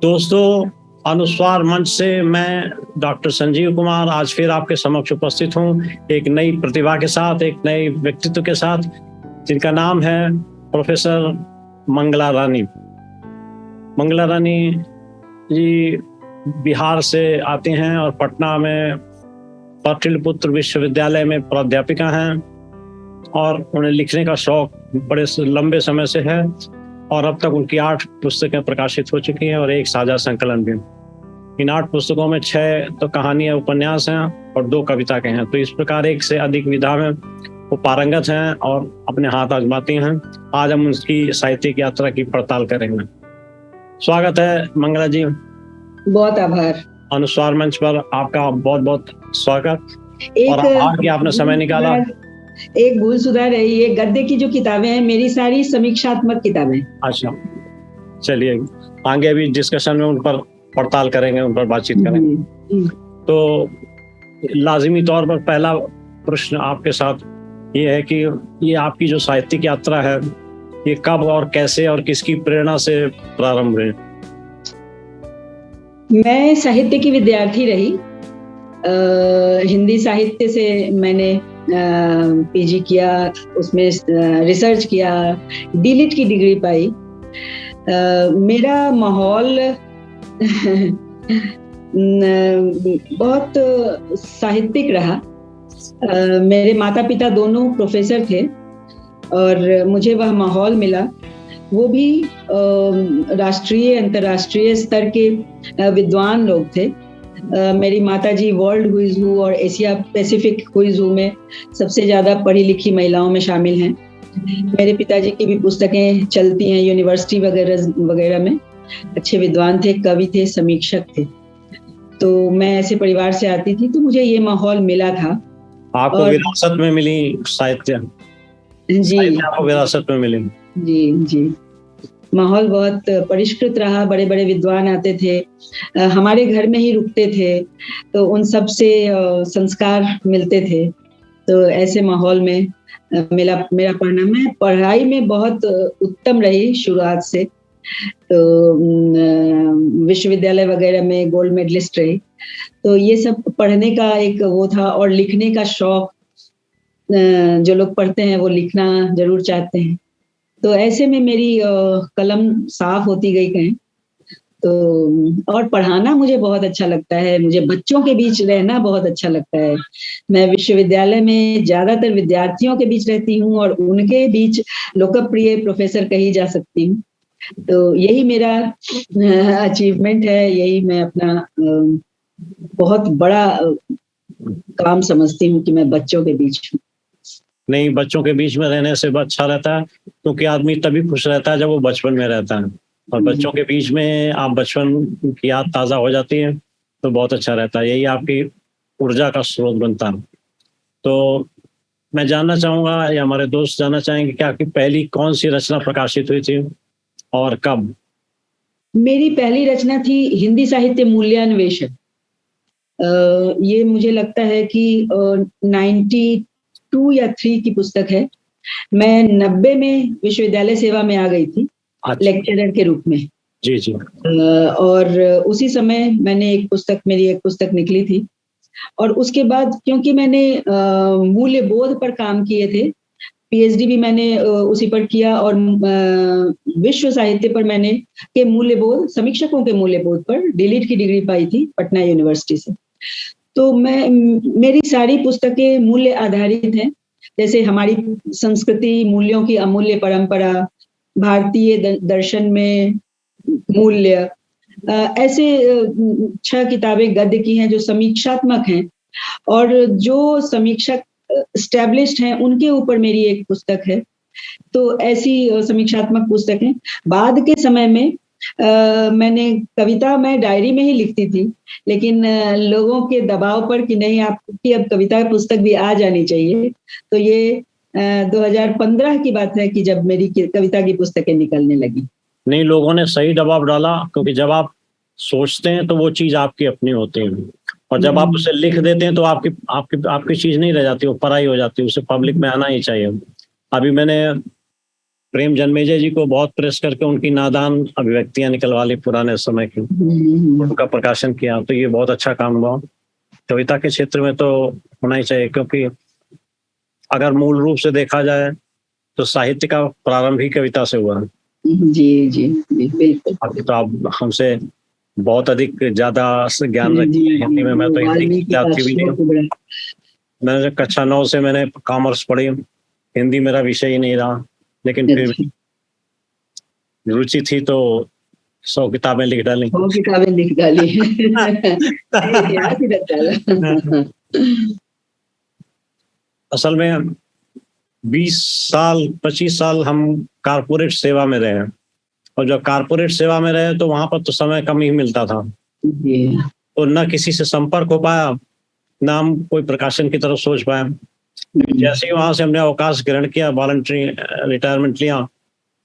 दोस्तों, अनुस्वार मंच से मैं डॉक्टर संजीव कुमार आज फिर आपके समक्ष उपस्थित हूँ एक नई प्रतिभा के साथ, एक नए व्यक्तित्व के साथ, जिनका नाम है प्रोफेसर मंगला रानी। मंगला रानी जी बिहार से आते हैं और पटना में पाटलिपुत्र विश्वविद्यालय में प्राध्यापिका हैं और उन्हें लिखने का शौक बड़े लंबे समय से है और अब तक उनकी 8 पुस्तकें प्रकाशित हो चुकी हैं और एक साझा संकलन भी। इन 8 पुस्तकों में 6 तो कहानियां उपन्यास हैं और 2 कविता के हैं। तो इस प्रकार एक से अधिक विधा में वो पारंगत हैं और अपने हाथ आजमाती हैं। आज हम उसकी साहित्यिक यात्रा की पड़ताल करेंगे। स्वागत है मंगला जी। बहुत आभार। अनुस्वार मंच पर आपका बहुत बहुत स्वागत। और आज आपने समय निकाला। एक भूल सुधार है, ये गद्य की जो किताबें हैं मेरी सारी समीक्षात्मक किताबें। अच्छा, चलिए आगे भी डिस्कशन में उन पर पड़ताल करेंगे, उन पर बातचीत करेंगे। तो लाजिमी तौर पर पहला प्रश्न आपके साथ ये है कि ये आपकी जो साहित्यिक यात्रा है ये कब और कैसे और किसकी प्रेरणा से प्रारंभ हुई? मैं साहित्य की विद्यार्थी रही। हिंदी साहित्य से मैंने पीजी किया, उसमें रिसर्च किया, डीलिट की डिग्री पाई। मेरा माहौल बहुत साहित्यिक रहा। मेरे माता पिता दोनों प्रोफेसर थे और मुझे वह माहौल मिला। वो भी राष्ट्रीय अंतर्राष्ट्रीय स्तर के विद्वान लोग थे। मेरी माताजी वर्ल्ड हुइज हू और एशिया पैसिफिक हुइज हू में सबसे ज्यादा पढ़ी लिखी महिलाओं में शामिल हैं। मेरे पिताजी की भी पुस्तकें चलती हैं यूनिवर्सिटी वगैरह में। अच्छे विद्वान थे, कवि थे, समीक्षक थे। तो मैं ऐसे परिवार से आती थी, तो मुझे ये माहौल मिला था। आपको विरासत में मिली साहित्य? जी, आपको विरासत में मिली। जी। माहौल बहुत परिष्कृत रहा। बड़े बड़े विद्वान आते थे, हमारे घर में ही रुकते थे, तो उन सब से संस्कार मिलते थे। तो ऐसे माहौल में मेरा पढ़ना, मैं पढ़ाई में बहुत उत्तम रही शुरुआत से। तो विश्वविद्यालय वगैरह में गोल्ड मेडलिस्ट रही। तो ये सब पढ़ने का एक वो था और लिखने का शौक। जो लोग पढ़ते हैं वो लिखना जरूर चाहते हैं। तो ऐसे में मेरी कलम साफ होती गई कहीं। तो और पढ़ाना मुझे बहुत अच्छा लगता है। मुझे बच्चों के बीच रहना बहुत अच्छा लगता है। मैं विश्वविद्यालय में ज्यादातर विद्यार्थियों के बीच रहती हूँ और उनके बीच लोकप्रिय प्रोफेसर कही जा सकती हूँ। तो यही मेरा अचीवमेंट है। यही मैं अपना बहुत बड़ा काम समझती हूँ कि मैं बच्चों के बीच हूँ। नहीं, बच्चों के बीच में रहने से अच्छा रहता है, क्योंकि आदमी तभी खुश रहता है जब वो बचपन में रहता है। और बच्चों के बीच में आप बचपन की याद ताज़ा हो जाती है तो बहुत अच्छा रहता है। यही आपकी ऊर्जा का स्रोत बनता है। तो मैं जानना चाहूँगा या हमारे दोस्त जानना चाहेंगे कि आपकी पहली कौन सी रचना प्रकाशित हुई थी और कब? मेरी पहली रचना थी हिंदी साहित्य मूल्यांवेषण। ये मुझे लगता है कि 92 या 3 की पुस्तक है। मैं 90 में विश्वविद्यालय सेवा में आ गई थी, लेक्चरर के रूप में। जी। और उसी समय मेरी एक पुस्तक निकली थी। और उसके बाद क्योंकि मैंने मूल्य बोध पर काम किए थे, पीएचडी भी मैंने उसी पर किया और विश्व साहित्य पर मैंने के मूल्य बोध, समीक्षकों के मूल्य बोध पर डीलिट की डिग्री पाई थी पटना यूनिवर्सिटी से। तो मेरी सारी पुस्तकें मूल्य आधारित हैं। जैसे हमारी संस्कृति, मूल्यों की अमूल्य परंपरा, भारतीय दर्शन में मूल्य, ऐसे 6 किताबें गद्य की हैं जो समीक्षात्मक हैं और जो समीक्षक एस्टैब्लिश्ड हैं उनके ऊपर मेरी एक पुस्तक है। तो ऐसी समीक्षात्मक पुस्तक है। बाद के समय में मैंने कविता मैं डायरी में ही लिखती थी, लेकिन लोगों के दबाव पर कि नहीं आपकी अब कविता पुस्तक भी आ जानी चाहिए। तो ये 2015 की बात है कि जब मेरी कविता की पुस्तकें निकलने लगी। नहीं, लोगों ने सही दबाव डाला, क्योंकि जब आप सोचते हैं तो वो चीज़ आपकी अपनी होती है और जब आप उसे लिख देते हैं तो आपकी चीज़ नहीं रह जाती, वो पराई हो जाती है। उसे पब्लिक में आना ही चाहिए। अभी मैंने प्रेम जन्मेजय जी को बहुत प्रेस करके उनकी नादान अभिव्यक्तियां निकलवा ली पुराने समय की, उनका प्रकाशन किया, तो ये बहुत अच्छा काम हुआ। कविता के क्षेत्र में तो होना ही चाहिए, क्योंकि अगर मूल रूप से देखा जाए तो साहित्य का प्रारंभ ही कविता से हुआ है। जी जी जी, बिल्कुल। अभी तो आप हमसे बहुत अधिक ज्यादा ज्ञान रखती जी है हिंदी में, मैं तो हिंदी की वाल्मीकि का विद्यार्थी भी नहीं श्लोक हूँ। बड़ा। मैंने कक्षा 9 से मैंने कॉमर्स पढ़ी, हिंदी मेरा विषय ही नहीं रहा, लेकिन फिर अच्छा, भी रुचि थी तो 100 किताबें लिख डाली। 100 किताबें लिख डाली। इतिहास ही रच डाला। असल में 20 साल 25 साल हम कारपोरेट सेवा में रहे, और जब कारपोरेट सेवा में रहे तो वहां पर तो समय कम ही मिलता था, जी, तो न किसी से संपर्क हो पाया, ना हम कोई प्रकाशन की तरफ सोच पाए। जैसे ही वहां से हमने अवकाश ग्रहण किया, वॉलंटरी रिटायरमेंट लिया,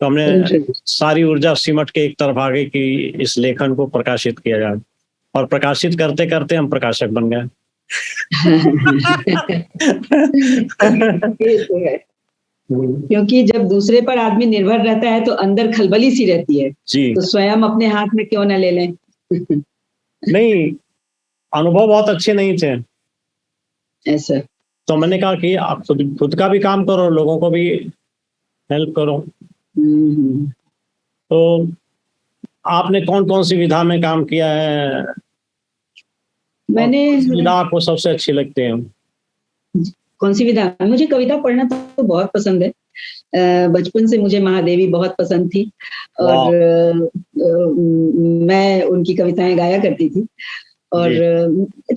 तो हमने सारी ऊर्जा सिमट के एक तरफ आ गई कि इस लेखन को प्रकाशित किया जाए, और प्रकाशित करते करते हम प्रकाशक बन गए। ये तो है। क्योंकि जब दूसरे पर आदमी निर्भर रहता है तो अंदर खलबली सी रहती है, जी तो स्वयं अपने हाथ में क्यों ना ले लें। नहीं, अनुभव बहुत अच्छे नहीं थे, ऐसा। तो मैंने कहा कि आप खुद का भी काम करो, लोगों को भी हेल्प करो। तो आपने कौन कौन सी विधा में काम किया है? मैंने विधा आपको सबसे अच्छी लगती है? कौन सी विधा? मुझे कविता पढ़ना तो बहुत पसंद है। बचपन से मुझे महादेवी बहुत पसंद थी, और मैं उनकी कविताएं गाया करती थी। और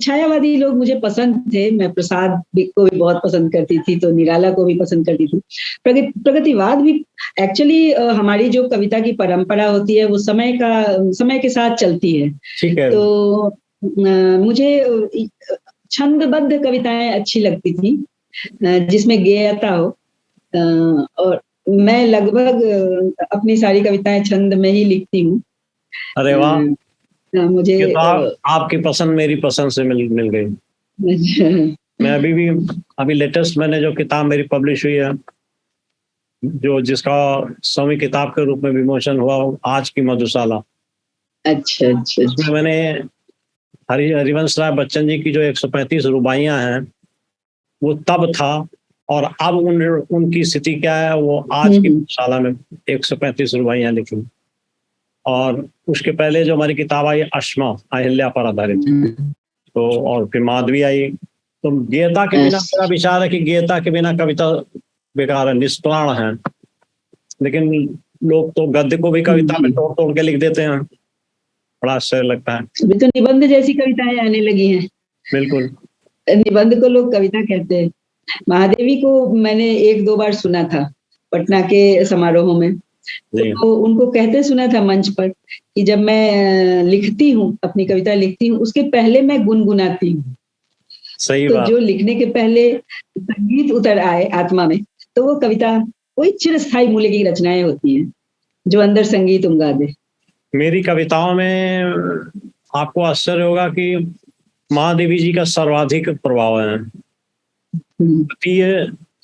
छायावादी लोग मुझे पसंद थे, मैं प्रसाद को भी बहुत पसंद करती थी, तो निराला को भी पसंद करती थी। प्रगतिवाद भी एक्चुअली हमारी जो कविता की परंपरा होती है वो समय के साथ चलती है। ठीक है। तो मुझे छंदबद्ध कविताएं अच्छी लगती थी, जिसमें गेयता हो, और मैं लगभग अपनी सारी कविताएं छंद में ही लिखती हूँ। अरे वाह! मुझे ये तो आपकी पसंद मेरी पसंद से मिल गई। मैं अभी लेटेस्ट मैंने जो किताब मेरी पब्लिश हुई है, जिसका 100वीं किताब के रूप में विमोचन हुआ, आज की मधुशाला। अच्छा अच्छा, उसमें मैंने हरिवंश राय बच्चन जी की जो 135 रुबाइयां हैं, वो तब था, और अब उनकी स्थिति क्या है, वो आज की मधुशाला में 135 रुबाइयां लिखी। और उसके पहले जो हमारी किताब आई अश्मा, अहिल्या पर आधारित, तो और फिर माधवी आई। तो गेयता के बिना, मेरा विचार है कि गेयता के बिना कविता बेकार है, निष्प्राण है। लेकिन लोग तो गद्य को भी कविता में तोड़ तोड़ के लिख देते हैं, बड़ा आश्चर्य लगता है। अभी तो निबंध जैसी कविताएं आने लगी हैं। बिल्कुल, निबंध को लोग कविता कहते हैं। महादेवी को मैंने 1-2 बार सुना था पटना के समारोहों में, तो उनको कहते सुना था मंच पर कि जब मैं लिखती हूँ, अपनी कविता लिखती हूँ, उसके पहले मैं गुनगुनाती हूँ। सही तो बात। जो लिखने के पहले संगीत उतर आए आत्मा में, तो वो कविता कोई चिरस्थायी मूल्य की रचनाएं होती हैं, जो अंदर संगीत उमगा दे। मेरी कविताओं में आपको आश्चर्य होगा कि महादेवी जी का सर्वाधिक प्रभाव है।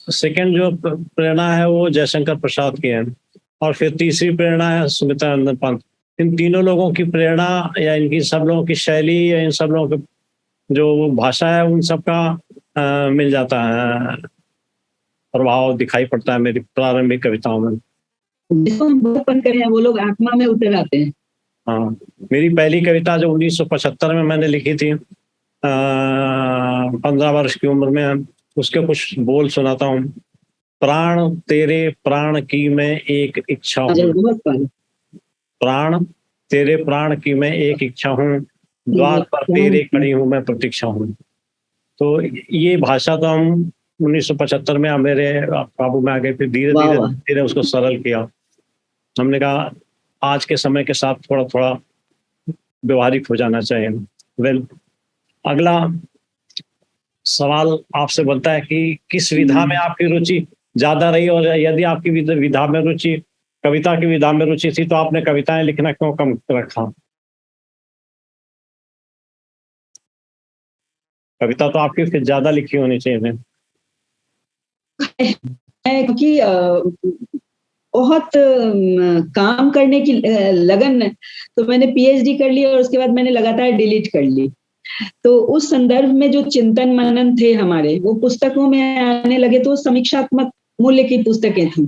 सेकंड जो प्रेरणा है वो जयशंकर प्रसाद की है, और फिर तीसरी प्रेरणा है सुमित्रा नंदन पंत। इन तीनों लोगों की प्रेरणा, या इनकी सब लोगों की शैली, या इन सब लोगों की जो भाषा है, उन सब का मिल जाता है, प्रभाव दिखाई पड़ता है मेरी प्रारंभिक कविताओं में। जिसको हम बचपन करें वो लोग आत्मा में उतर आते हैं। हाँ, मेरी पहली कविता जो 1975 में मैंने लिखी थी, 15 वर्ष की उम्र में, उसके कुछ बोल सुनाता हूँ। प्राण तेरे प्राण की मैं एक इच्छा हूँ, प्राण तेरे प्राण की मैं एक इच्छा हूँ, द्वार पर तेरे खड़ी हूँ मैं प्रतीक्षा हूँ। तो ये भाषा तो हम 1975 में मेरे काबू में आ गए, फिर धीरे धीरे उसको सरल किया। हमने कहा आज के समय के साथ थोड़ा थोड़ा व्यवहारिक हो जाना चाहिए। अगला सवाल आपसे बनता है कि किस विधा में आपकी रुचि ज्यादा रही, और यदि आपकी विधा में रुचि, कविता की विधा में रुचि थी, तो आपने कविताएं लिखना क्यों कम रखा? कविता तो आपकी फिर ज्यादा लिखी होनी चाहिए। क्योंकि बहुत काम करने की लगन, तो मैंने पीएचडी कर ली और उसके बाद मैंने लगातार डिलीट कर ली। तो उस संदर्भ में जो चिंतन मनन थे हमारे, वो पुस्तकों में आने लगे, तो समीक्षात्मक मूल्य की पुस्तकें थी।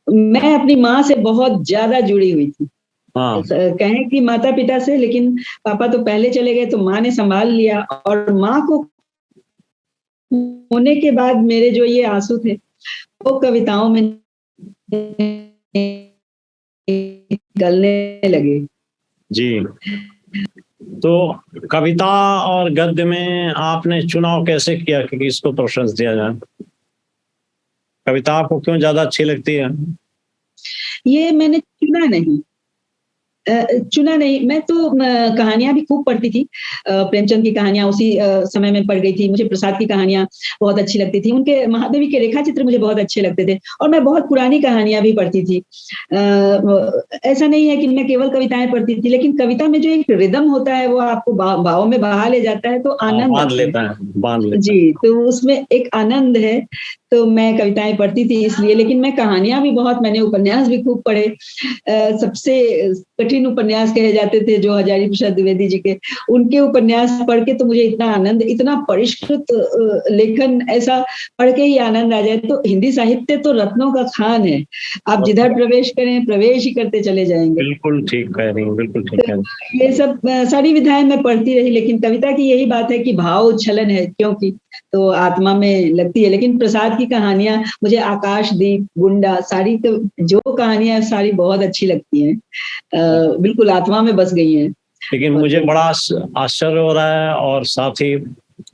मैं अपनी माँ से बहुत ज्यादा जुड़ी हुई थी। हाँ। कहें कि माता पिता से, लेकिन पापा तो पहले चले गए, तो माँ ने संभाल लिया। और माँ को होने के बाद मेरे जो ये आंसू थे वो कविताओं में निकलने लगे। जी, तो कविता और गद्य में आपने चुनाव कैसे किया कि किसको प्रेफरेंस दिया जाए? कविता आपको क्यों ज्यादा अच्छी लगती है? ये मैंने चुना नहीं, मैं तो कहानियां भी खूब पढ़ती थी। प्रेमचंद की कहानियां उसी समय में पढ़ गई थी। मुझे प्रसाद की कहानियां बहुत अच्छी लगती थी। उनके महादेवी के रेखा चित्र मुझे बहुत अच्छे लगते थे, और मैं बहुत पुरानी कहानियां भी पढ़ती थी। ऐसा नहीं है कि मैं केवल कविताएं पढ़ती थी, लेकिन कविता में जो एक रिदम होता है वो आपको भावों में बहा ले जाता है, तो आनंद बांध लेता है। जी, तो उसमें एक आनंद है। तो मैं कविताएं पढ़ती थी इसलिए, लेकिन मैं कहानियां भी बहुत, मैंने उपन्यास भी खूब पढ़े। सबसे कठिन उपन्यास कहे जाते थे जो हजारी प्रसाद द्विवेदी जी के, उनके उपन्यास पढ़ के तो मुझे इतना आनंद, इतना परिष्कृत लेखन, ऐसा पढ़ के ही आनंद आ जाए। तो हिंदी साहित्य तो रत्नों का खान है, आप जिधर प्रवेश करें प्रवेश ही करते चले जाएंगे। बिल्कुल ठीक कह रही हूँ, बिल्कुल ठीक कह रही हूँ। ये सब सारी विधाएं मैं पढ़ती रही, लेकिन कविता की यही बात है कि भाव उच्छलन है, क्योंकि तो आत्मा में लगती है। लेकिन प्रसाद की कहानियां मुझे, आकाशदीप, गुंडा, सारी जो कहानियां सारी बहुत अच्छी लगती हैं, बिल्कुल आत्मा में बस गई हैं। लेकिन मुझे बड़ा आश्चर्य हो रहा है, और साथ ही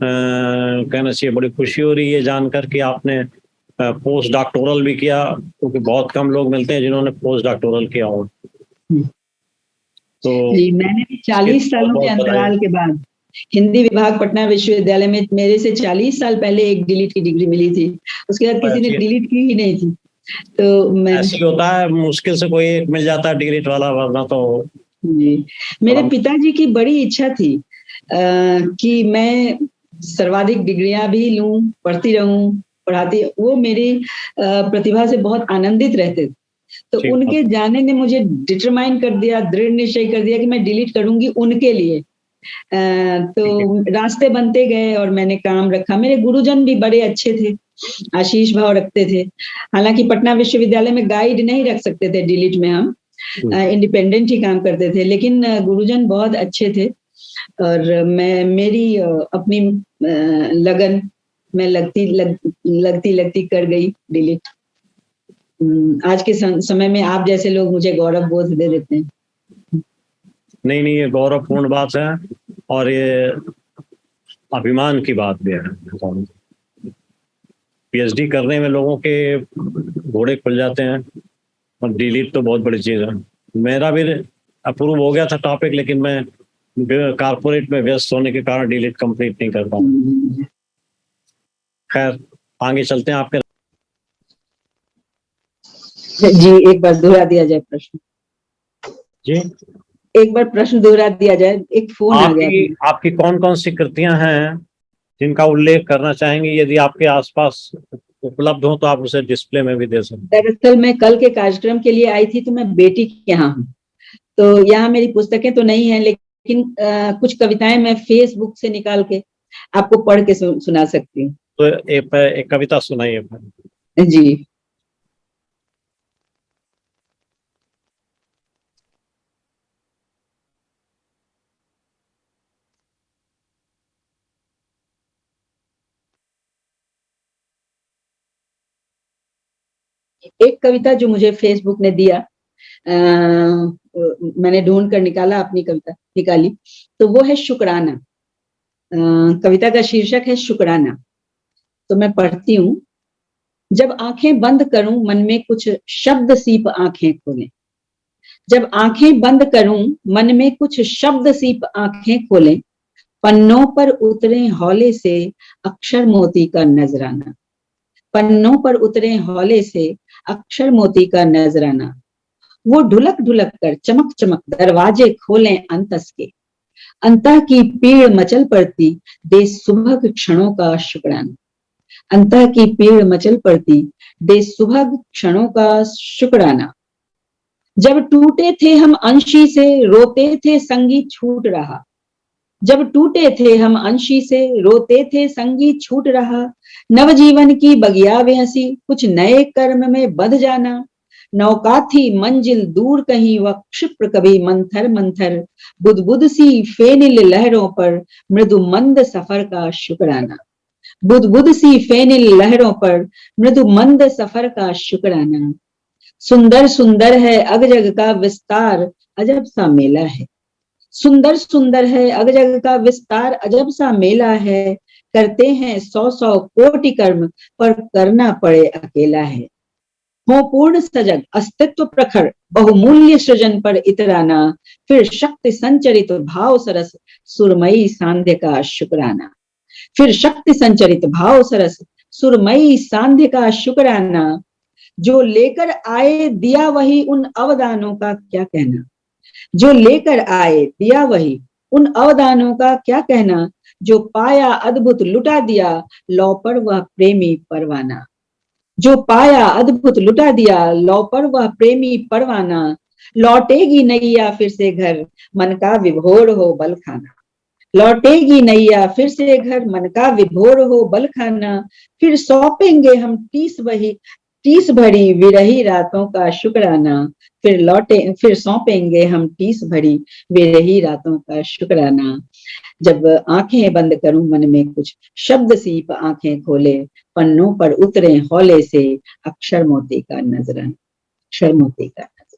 कहना चाहिए बड़ी खुशी हो रही है जानकर कि आपने पोस्ट डॉक्टोरल भी किया, क्योंकि बहुत कम लोग मिलते हैं जिन्होंने पोस्ट डॉक्टोरल किया हो। तो जी, मैंने 40 सालों के अंतराल के बाद हिंदी विभाग पटना विश्वविद्यालय में, मेरे से 40 साल पहले एक डिलीट की डिग्री मिली थी। उसके बाद किसी ने डिलीट की ही नहीं थी। तो मैं, ऐसे होता है, मुश्किल से कोई एक मिल जाता है डिलीट वाला, वरना तो जी, मेरे पिताजी की बड़ी इच्छा थी कि मैं सर्वाधिक डिग्रियां भी लूं, पढ़ती रहूं, पढ़ाती। वो मेरी प्रतिभा से बहुत आनंदित रहते थे। तो उनके जाने ने मुझे डिटरमाइन कर दिया, दृढ़ निश्चय कर दिया कि मैं डिलीट करूंगी उनके लिए। तो रास्ते बनते गए और मैंने काम रखा। मेरे गुरुजन भी बड़े अच्छे थे, आशीष भाव रखते थे। हालांकि पटना विश्वविद्यालय में गाइड नहीं रख सकते थे डिलीट में, हम इंडिपेंडेंट ही काम करते थे, लेकिन गुरुजन बहुत अच्छे थे। और मैं, मेरी अपनी लगन, मैं लगती कर गई डिलीट। आज के समय में आप जैसे लोग मुझे गौरव बोध दे देते हैं। नहीं, ये गौरवपूर्ण बात है, और ये अभिमान की बात भी है। पीएचडी करने में लोगों के घोड़े खुल जाते हैं, और डिलीट तो बहुत बड़ी चीज है। मेरा भी अप्रूव हो गया था टॉपिक, लेकिन मैं कारपोरेट में व्यस्त होने के कारण डिलीट कंप्लीट नहीं कर पाऊँ। खैर, आगे चलते हैं। आपके जी, एक बार दोहरा दिया जाए प्रश्न। जी, एक बार प्रश्न दोहरा दिया जाए, एक फोन आ गया। आपकी कौन कौन सी कृतियां हैं जिनका उल्लेख करना चाहेंगे? यदि आपके आसपास उपलब्ध हो तो आप उसे डिस्प्ले में भी दे सकते हैं। दरअसल मैं कल के कार्यक्रम के लिए आई थी, तो मैं बेटी के यहाँ हूँ, तो यहाँ मेरी पुस्तकें तो नहीं है, लेकिन कुछ कविताएं मैं फेसबुक से निकाल के आपको पढ़ के सुना सकती हूँ। तो एक कविता सुनाइए। जी, एक कविता जो मुझे फेसबुक ने दिया, मैंने ढूंढ कर निकाला, अपनी कविता निकाली, तो वो है शुक्राना। कविता का शीर्षक है शुक्राना। तो मैं पढ़ती हूँ। जब आंखें बंद करूं मन में कुछ शब्द सीप आंखें खोलें। जब आंखें बंद करूं मन में कुछ शब्द सीप आंखें खोलें, पन्नों पर उतरे हौले से अक्षर मोती का नजराना। पन्नों पर उतरे हौले से अक्षर मोती का नजराना। वो ढुलक ढुलक कर चमक चमक दरवाजे खोलें अंतस के। अंतः की पीड़ मचल पड़ती दे सुबह के क्षणों का शुक्राना। अंतः की पीड़ मचल पड़ती, दे सुभग क्षणों का शुक्राना। जब टूटे थे हम अंशी से, रोते थे संगीत छूट रहा। जब टूटे थे हम अंशी से, रोते थे संगीत छूट रहा। नवजीवन की बगिया में हंसी, कुछ नए कर्म में बंध जाना। नौका थी मंजिल दूर कहीं, वह क्षिप्र कभी मंथर मंथर। बुदबुद सी फेनिल लहरों पर, मृदु मंद सफर का शुक्राना। बुदबुद सी फेनिल लहरों पर, मृदु मंद सफर का शुक्राना। सुंदर सुंदर है अगजग का विस्तार, अजब सा मेला है। सुंदर सुंदर है अगजग का विस्तार, अजब सा मेला है। करते हैं सौ सौ कोटि कर्म, पर करना पड़े अकेला है। हो पूर्ण सजग अस्तित्व प्रखर, बहुमूल्य सृजन पर इतराना। फिर शक्ति संचरित भाव सरस, सुरमई सांध्य का शुक्राना। फिर शक्ति संचरित भाव सरस, सुरमई सांध्य का शुक्राना। जो लेकर आए दिया वही, उन अवदानों का क्या कहना। जो लेकर आए दिया वही, उन अवदानों का क्या कहना। जो पाया अद्भुत लुटा दिया, लौ पर वह प्रेमी परवाना। जो पाया अद्भुत लुटा दिया, लौ पर वह प्रेमी परवाना। लौटेगी नैया फिर से घर, मन का विभोर हो बल खाना। लौटेगी नैया फिर से घर, मन का विभोर हो बल खाना। फिर सौंपेंगे हम टीस भरी विरही रातों का शुक्राना। फिर सौंपेंगे हम टीस भरी विरही रातों का शुक्राना। जब आंखें बंद करूं मन में कुछ शब्द सीप आंखें खोले, पन्नों पर उतरे हौले से अक्षर मोती का नजराना। अक्षर मोती का नजराना।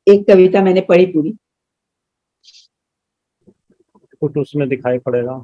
एक कविता मैंने पढ़ी पूरी, कुछ उसमें दिखाई पड़ेगा।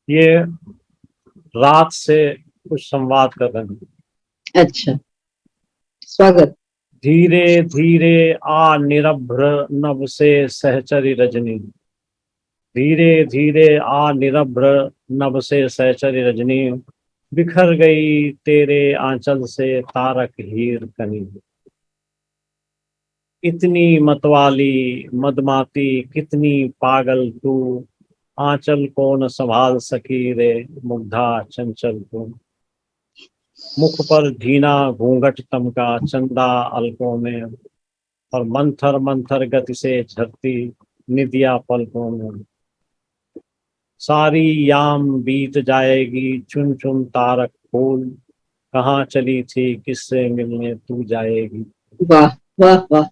ये रात से कुछ संवाद कर रहे हैं। अच्छा, स्वागत। धीरे धीरे आ निरभ्र नभ से सहचरी रजनी। धीरे धीरे आ निरभ्र नभ से सहचरी रजनी। बिखर गई तेरे आंचल से तारक हीर कनी। इतनी मतवाली मदमाती कितनी पागल तू। आंचल को न संभाल सकी रे मुग्धा चंचल तू। मुख पर ढीना घूंघट तमका चंदा अलकों में, और मंथर मंथर गति से झरती निदिया पलकों में। सारी याम बीत जाएगी चुन चुन तारक फूल। कहाँ चली थी किससे मिलने तू जाएगी। वाह वाह वाह।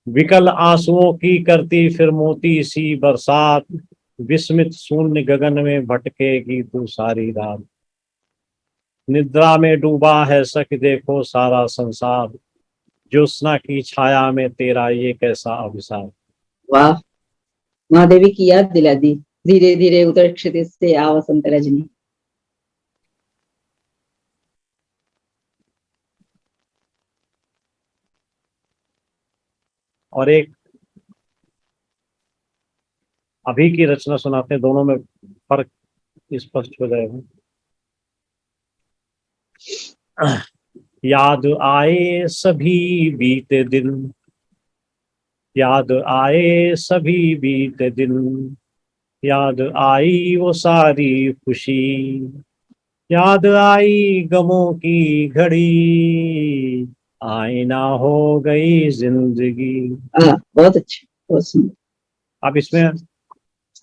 विकल आंसुओं की करती फिर मोती सी बरसात। विस्मित शून्य गगन में भटकेगी तू सारी रात। निद्रा में डूबा है सख देखो सारा संसार। ज्योत्सना की छाया में तेरा ये कैसा अभिशाप। वाह, महादेवी की याद दिला दी। धीरे धीरे उतर क्षितिज से आ वसंत रजनी। और एक अभी की रचना सुनाते हैं, दोनों में फर्क स्पष्ट हो जाएगा। याद आए सभी बीते दिन, याद आए सभी बीते दिन। याद आई वो सारी खुशी, याद आई गमों की घड़ी। आईना हो गई जिंदगी। बहुत अच्छे, बहुत सुंदर। अब इसमें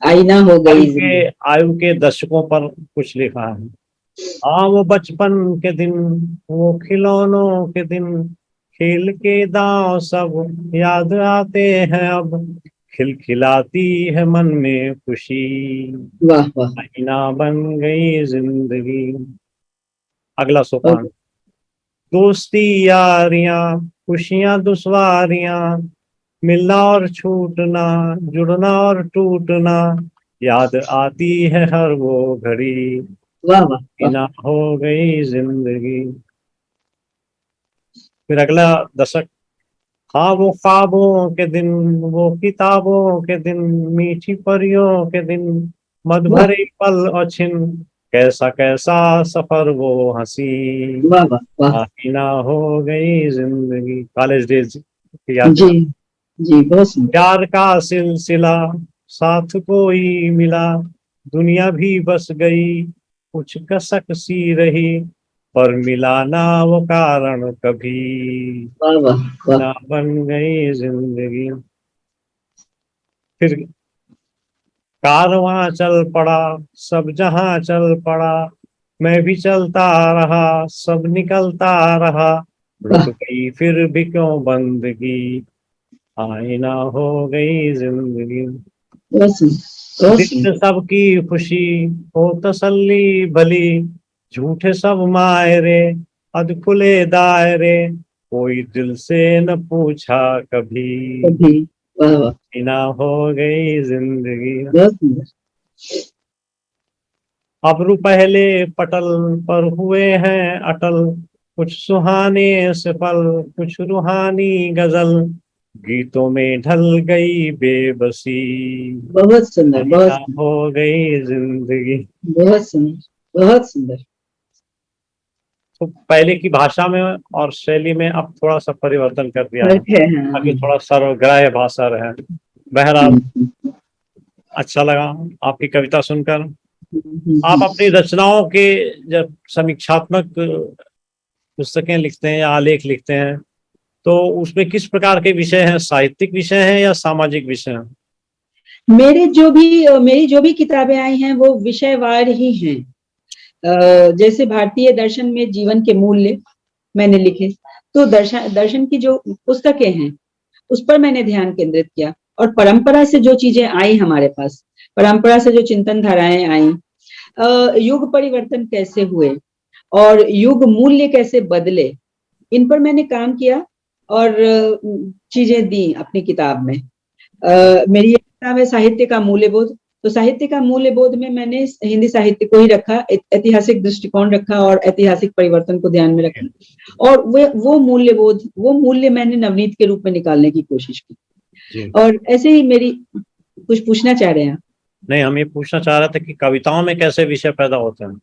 आईना हो गई आयु के दशकों पर कुछ लिखा है। वो बचपन के दिन, वो खिलौनों के दिन, खेल के दांव सब याद आते हैं अब। खिलखिलाती है मन में खुशी, वाह वाह। महीना बन गई जिंदगी। अगला सोपान। ओके। दोस्ती यारियां, खुशियां दुश्वारियां, मिलना और छूटना, जुड़ना और टूटना, याद आती है हर वो घड़ी, वाह वाह वाह। ना हो गई जिंदगी। फिर अगला दशक। हाँ वो ख्वाबों के दिन, वो किताबों के दिन, मीठी परियों के दिन, मद वाह भरे पल और छिन, कैसा कैसा सफर वो हंसी, वाह वाह वाह। ना हो गई जिंदगी। कॉलेज डेज की याद जी दिला। जी, बहुत सुंदर। प्यार का सिलसिला, साथ कोई मिला, दुनिया भी बस गई, कुछ कसक सी रही, पर मिला ना वो कारण कभी, वाह वाह वाह। ना बन गई जिंदगी। फिर कारवां चल पड़ा, सब जहां चल पड़ा, मैं भी चलता रहा, सब निकलता रहा, रुक वाह, गई फिर भी क्यों बंदगी, आईना हो गई जिंदगी। बहुत सुंदर, बहुत दिल सुंदर। से सबकी खुशी, हो तसल्ली भली, झूठे सब मायरे, अध खुले दायरे, कोई दिल से न पूछा कभी, कभी। वाह वाह, ना हो गई जिंदगी। बहुत सुंदर। अब्रू पहले पटल पर हुए हैं अटल, कुछ सुहाने से पल, कुछ रूहानी गजल, गीतों में ढल गई बेबसी, बहुत सुंदर, बहुत ना सुंदर। हो गई जिंदगी। बहुत सुंदर, बहुत सुंदर। तो पहले की भाषा में और शैली में अब थोड़ा सा परिवर्तन कर दिया है, फर्क है, हाँ। ताकि थोड़ा सर्वग्राह्य भाषा रहे। बहरहाल, हम्म, अच्छा लगा आपकी कविता सुनकर। आप हम्म। अपनी रचनाओं के जब समीक्षात्मक पुस्तकें लिखते हैं या आलेख लिखते हैं, तो उसमें किस प्रकार के विषय हैं? साहित्यिक विषय हैं या सामाजिक विषय हैं? मेरी जो भी किताबें आई हैं वो विषयवार ही हैं। जैसे भारतीय दर्शन में जीवन के मूल्य मैंने लिखे, तो दर्शन दर्शन की जो पुस्तकें हैं उस पर मैंने ध्यान केंद्रित किया। और परंपरा से जो चीजें आई हमारे पास, परंपरा से जो चिंतन धाराएं आई, युग परिवर्तन कैसे हुए और युग मूल्य कैसे बदले, इन पर मैंने काम किया और चीजें दी अपनी किताब में। मेरी एक किताब है साहित्य का मूल्यबोध। तो साहित्य का मूल्यबोध में मैंने हिंदी साहित्य को ही रखा, ऐतिहासिक दृष्टिकोण रखा और ऐतिहासिक परिवर्तन को ध्यान में रखा। और वो मूल्यबोध, वो मूल्य मैंने नवनीत के रूप में निकालने की कोशिश की। जी। और ऐसे ही मेरी, कुछ पूछना चाह रहे हैं? नहीं, हम ये पूछना चाह रहे थे कि कविताओं में कैसे विषय पैदा होते हैं।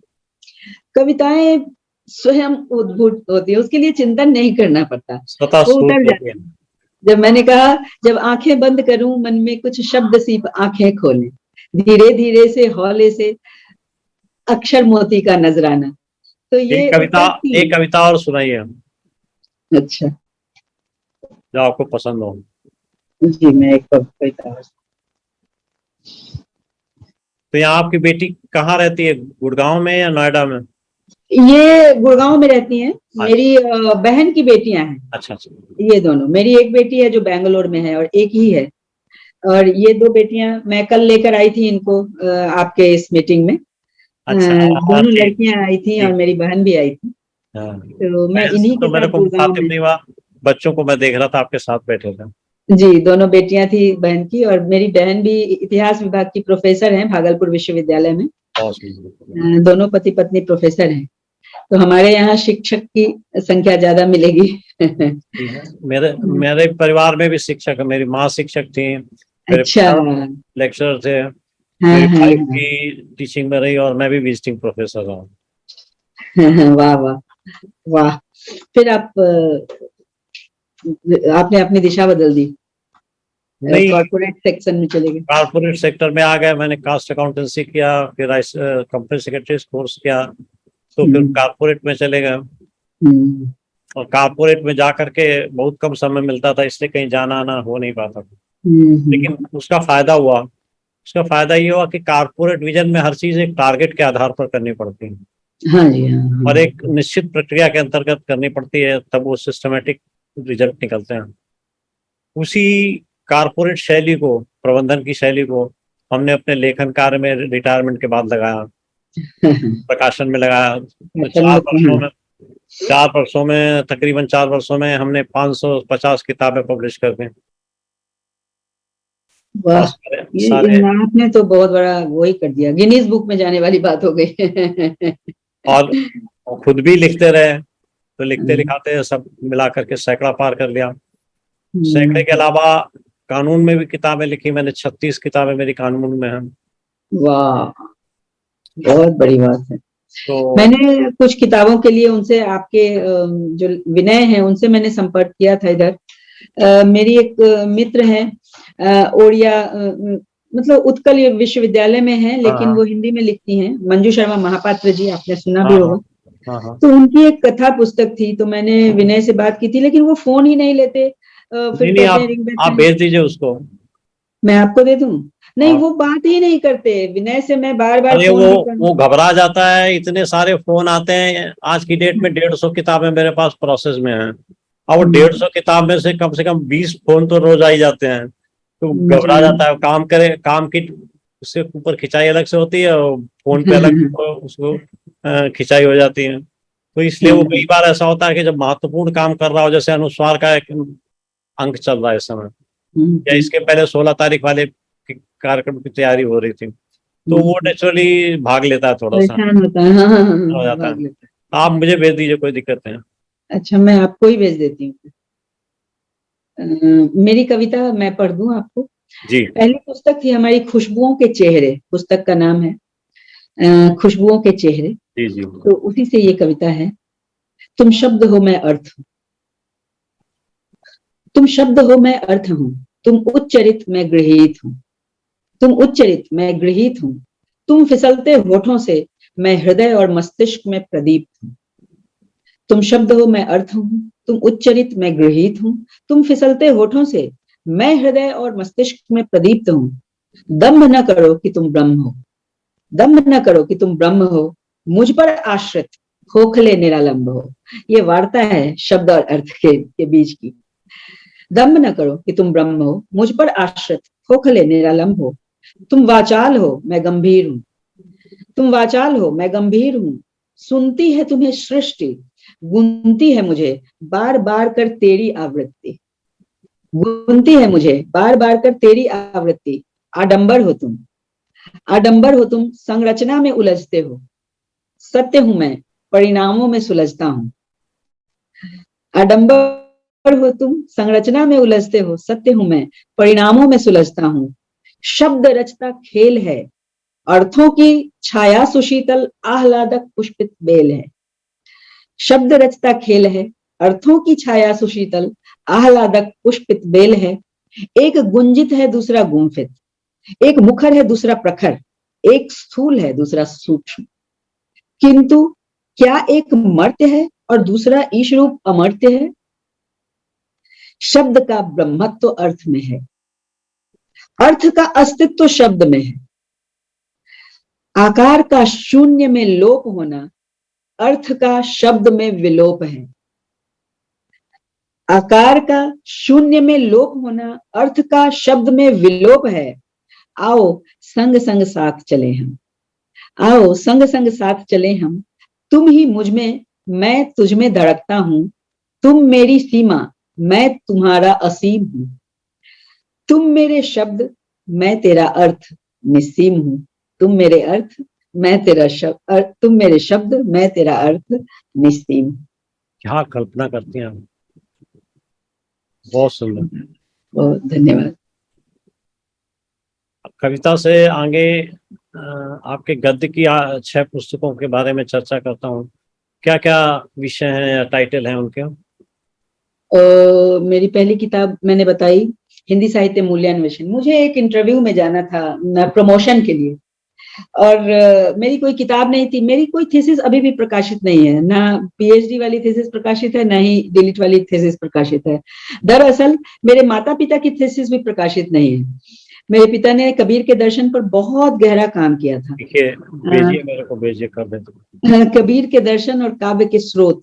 कविताएं स्वयं उद्भूत होती है, उसके लिए चिंतन नहीं करना पड़ता, स्वतः वो स्फूर्त उतर होती है। जाती है। जब मैंने कहा, जब आंखें बंद करूं मन में कुछ शब्द सी आंखें खोले, धीरे धीरे से हौले से अक्षर मोती का नजराना, तो ये उतरती एक है। कविता और सुनाइए हम, अच्छा। जो आपको पसंद हो। जी, मैं एक कविता। तो यहाँ आपकी बेटी कहाँ रहती है, गुड़गांव में या नोएडा में? ये गुड़गांव में रहती हैं। अच्छा मेरी बहन की बेटियां हैं अच्छा अच्छा। ये दोनों। मेरी एक बेटी है जो बैंगलोर में है और एक ही है। और ये दो बेटियां मैं कल लेकर आई थी इनको आपके इस मीटिंग में। अच्छा, हाँ दोनों ठीक लड़कियां आई थी और ठीक। मेरी बहन भी आई थी। हाँ, तो मैं बहन से इन्हीं तो के मेरे साथ को गुड़गांव मुखातिब में। नहीं हुआ, बच्चों को मैं देख रहा था आपके साथ बैठे थे। जी, दोनों बेटियां थी बहन की। और मेरी बहन भी इतिहास विभाग की प्रोफेसर हैं भागलपुर विश्वविद्यालय में। बहुत सुंदर। दोनों पति पत्नी प्रोफेसर हैं। तो हमारे यहाँ शिक्षक की संख्या ज्यादा मिलेगी। ठीक है। मेरे मेरे परिवार में भी शिक्षक है, मेरी माँ शिक्षक थी, मेरे अच्छा। पिता हाँ लेक्चरर थे, हाँ मेरी वाइफ हाँ। भी टीचिंग में रही और मैं भी विजिटिंग प्रोफेसर हूँ। वाह वाह वाह। फिर आपने अपनी दिशा बदल दी, नहीं, कॉर्पोरेट सेक्शन में चले गए। कारपोरेट सेक्टर में आ गए। मैंने कास्ट अकाउंटेंसी किया, फिर कंपनी सेक्रेटरी कोर्स किया, तो फिर हम्म, कारपोरेट में चले गए। हम्म, और कारपोरेट में जा करके बहुत कम समय मिलता था, इसलिए कहीं जाना आना हो नहीं पाता था। हम्म। लेकिन उसका फायदा हुआ, उसका फायदा ये हुआ कि कारपोरेट विजन में हर चीज एक टारगेट के आधार पर करनी पड़ती है हाँ जी, हाँ और हाँ। एक निश्चित प्रक्रिया के अंतर्गत करनी पड़ती है, तब वो सिस्टमेटिक रिजल्ट निकलते हैं। उसी कारपोरेट शैली को प्रबंधन की शैली को हमने अपने लेखन कार्य में रिटायरमेंट के बाद लगाया, प्रकाशन में लगाया। तो 4 वर्षों में तकरीबन 4 वर्षों में हमने 550 किताबें पब्लिश कर दी। वाह, ये आपने तो बहुत बड़ा वही कर दिया, गिनीज बुक में जाने वाली बात हो गई। और खुद भी लिखते रहे, तो लिखते लिखाते सब मिला करके सैकड़ा पार कर लिया। सैकड़े के अलावा कानून में भी किताबें लिखी मैंने, 36 किताबें मेरी कानून में हैं। वाह, बहुत बड़ी बात है। तो मैंने कुछ किताबों के लिए उनसे, आपके जो विनय हैं उनसे मैंने संपर्क किया था इधर। मेरी एक मित्र है ओडिया, मतलब उत्कल विश्वविद्यालय में है, लेकिन वो हिंदी में लिखती हैं, मंजू शर्मा महापात्र जी, आपने सुना भी होगा। तो उनकी एक कथा पुस्तक थी, तो मैंने विनय से बात की थी, लेकिन वो फोन ही नहीं लेते। फिर नहीं, आप भेज दीजिए उसको, मैं आपको दे दूं। नहीं, वो बात ही नहीं करते विनय से, मैं बार बार वो घबरा जाता है, इतने सारे फोन आते हैं। आज की डेट में 150 किताबें मेरे पास प्रोसेस में हैं, और वो 150 किताब में से कम 20 फोन तो रोज आ ही जाते हैं। तो घबरा जाता है, काम की उससे ऊपर खिंचाई अलग से होती है और फोन पे अलग उसको खिंचाई हो जाती है। तो इसलिए वो कई बार ऐसा होता है कि जब महत्वपूर्ण काम कर रहा हो, जैसे अनुस्वार का एक अंक चल रहा है इस समय, या इसके पहले 16 तारीख वाले कार्यक्रम की तैयारी हो रही थी, तो वो नेचुरली भाग लेता है, थोड़ा सा होता है। हाँ, हो जाता है। आप मुझे भेज दीजिए, कोई दिक्कत नहीं। अच्छा, मैं आपको ही भेज देती हूँ। मेरी कविता मैं पढ़ दूं आपको जी। पहली पुस्तक थी हमारी खुशबुओं के चेहरे, पुस्तक का नाम है खुशबुओं के चेहरे। जी जी। तो उसी से ये कविता है। तुम शब्द हो मैं अर्थ हूँ, तुम शब्द हो मैं अर्थ हूँ, तुम उच्चरित मैं गृहीत हूँ, तुम उच्चरित मैं गृहीत हूँ, तुम फिसलते होठों से मैं हृदय और मस्तिष्क में प्रदीप्त हूँ। तुम शब्द हो मैं अर्थ हूँ, तुम उच्चरित मैं गृहीत हूँ, तुम फिसलते होठों से मैं हृदय और मस्तिष्क में प्रदीप्त हूँ। दम्भ न करो कि तुम ब्रह्म हो, दम्भ न करो कि तुम ब्रह्म हो, मुझ पर आश्रित खोखले निरालंब हो। ये वार्ता है शब्द और अर्थ के बीच की। दम्भ न करो कि तुम ब्रह्म हो, मुझ पर आश्रित खोखले निरालंब हो। तुम वाचाल हो मैं गंभीर हूँ, तुम वाचाल हो मैं गंभीर हूँ, सुनती है तुम्हें सृष्टि, गुनती है मुझे बार बार कर तेरी आवृत्ति, गुनती है मुझे बार बार कर तेरी आवृत्ति। आडंबर हो तुम, आडंबर हो तुम, संरचना में उलझते हो, सत्य हूं मैं परिणामों में सुलझता हूं। आडंबर हो तुम, संरचना में उलझते हो, सत्य हूं मैं परिणामों में सुलझता हूं। शब्द रचता खेल है, अर्थों की छाया सुशीतल आह्लादक पुष्पित बेल है। शब्द रचता खेल है, अर्थों की छाया सुशीतल आह्लादक पुष्पित बेल है। एक गुंजित है दूसरा गुंफित, एक मुखर है दूसरा प्रखर, एक स्थूल है दूसरा सूक्ष्म, किंतु क्या एक मर्त्य है और दूसरा ईश रूप अमर्त्य है। शब्द का ब्रह्मत्व अर्थ में है, अर्थ का अस्तित्व शब्द में है। आकार का शून्य में लोप होना अर्थ का शब्द में विलोप है। आकार का शून्य में लोप होना अर्थ का शब्द में विलोप है। आओ संग संग साथ चले हम, आओ संग संग साथ चले हम, तुम ही मुझ में मैं तुझ में धड़कता हूं, तुम मेरी सीमा मैं तुम्हारा असीम हूं। तुम मेरे शब्द मैं तेरा अर्थ निस्सीम हूं, तुम मेरे अर्थ मैं तेरा शब्द, तुम मेरे शब्द मैं तेरा अर्थ निस्सीम। क्या कल्पना करती हैं, बहुत सुंदर, बहुत धन्यवाद। कविता से आगे आपके गद्य की 6 पुस्तकों के बारे में चर्चा करता हूँ। क्या क्या विषय हैं या टाइटल हैं उनके? मेरी पहली किताब मैंने बताई हिंदी साहित्य मूल्यांवेषण। मुझे एक इंटरव्यू में जाना था प्रमोशन के लिए, और मेरी कोई किताब नहीं थी, मेरी कोई थीसिस अभी भी प्रकाशित नहीं है, ना पीएचडी वाली थीसिस प्रकाशित है, ना ही डिलीट वाली थीसिस प्रकाशित है। दरअसल मेरे माता पिता की थीसिस भी प्रकाशित नहीं है। मेरे पिता ने कबीर के दर्शन पर बहुत गहरा काम किया था। भेजिए मेरे को, भेजिए, कर दें। कबीर के दर्शन और काव्य के स्रोत,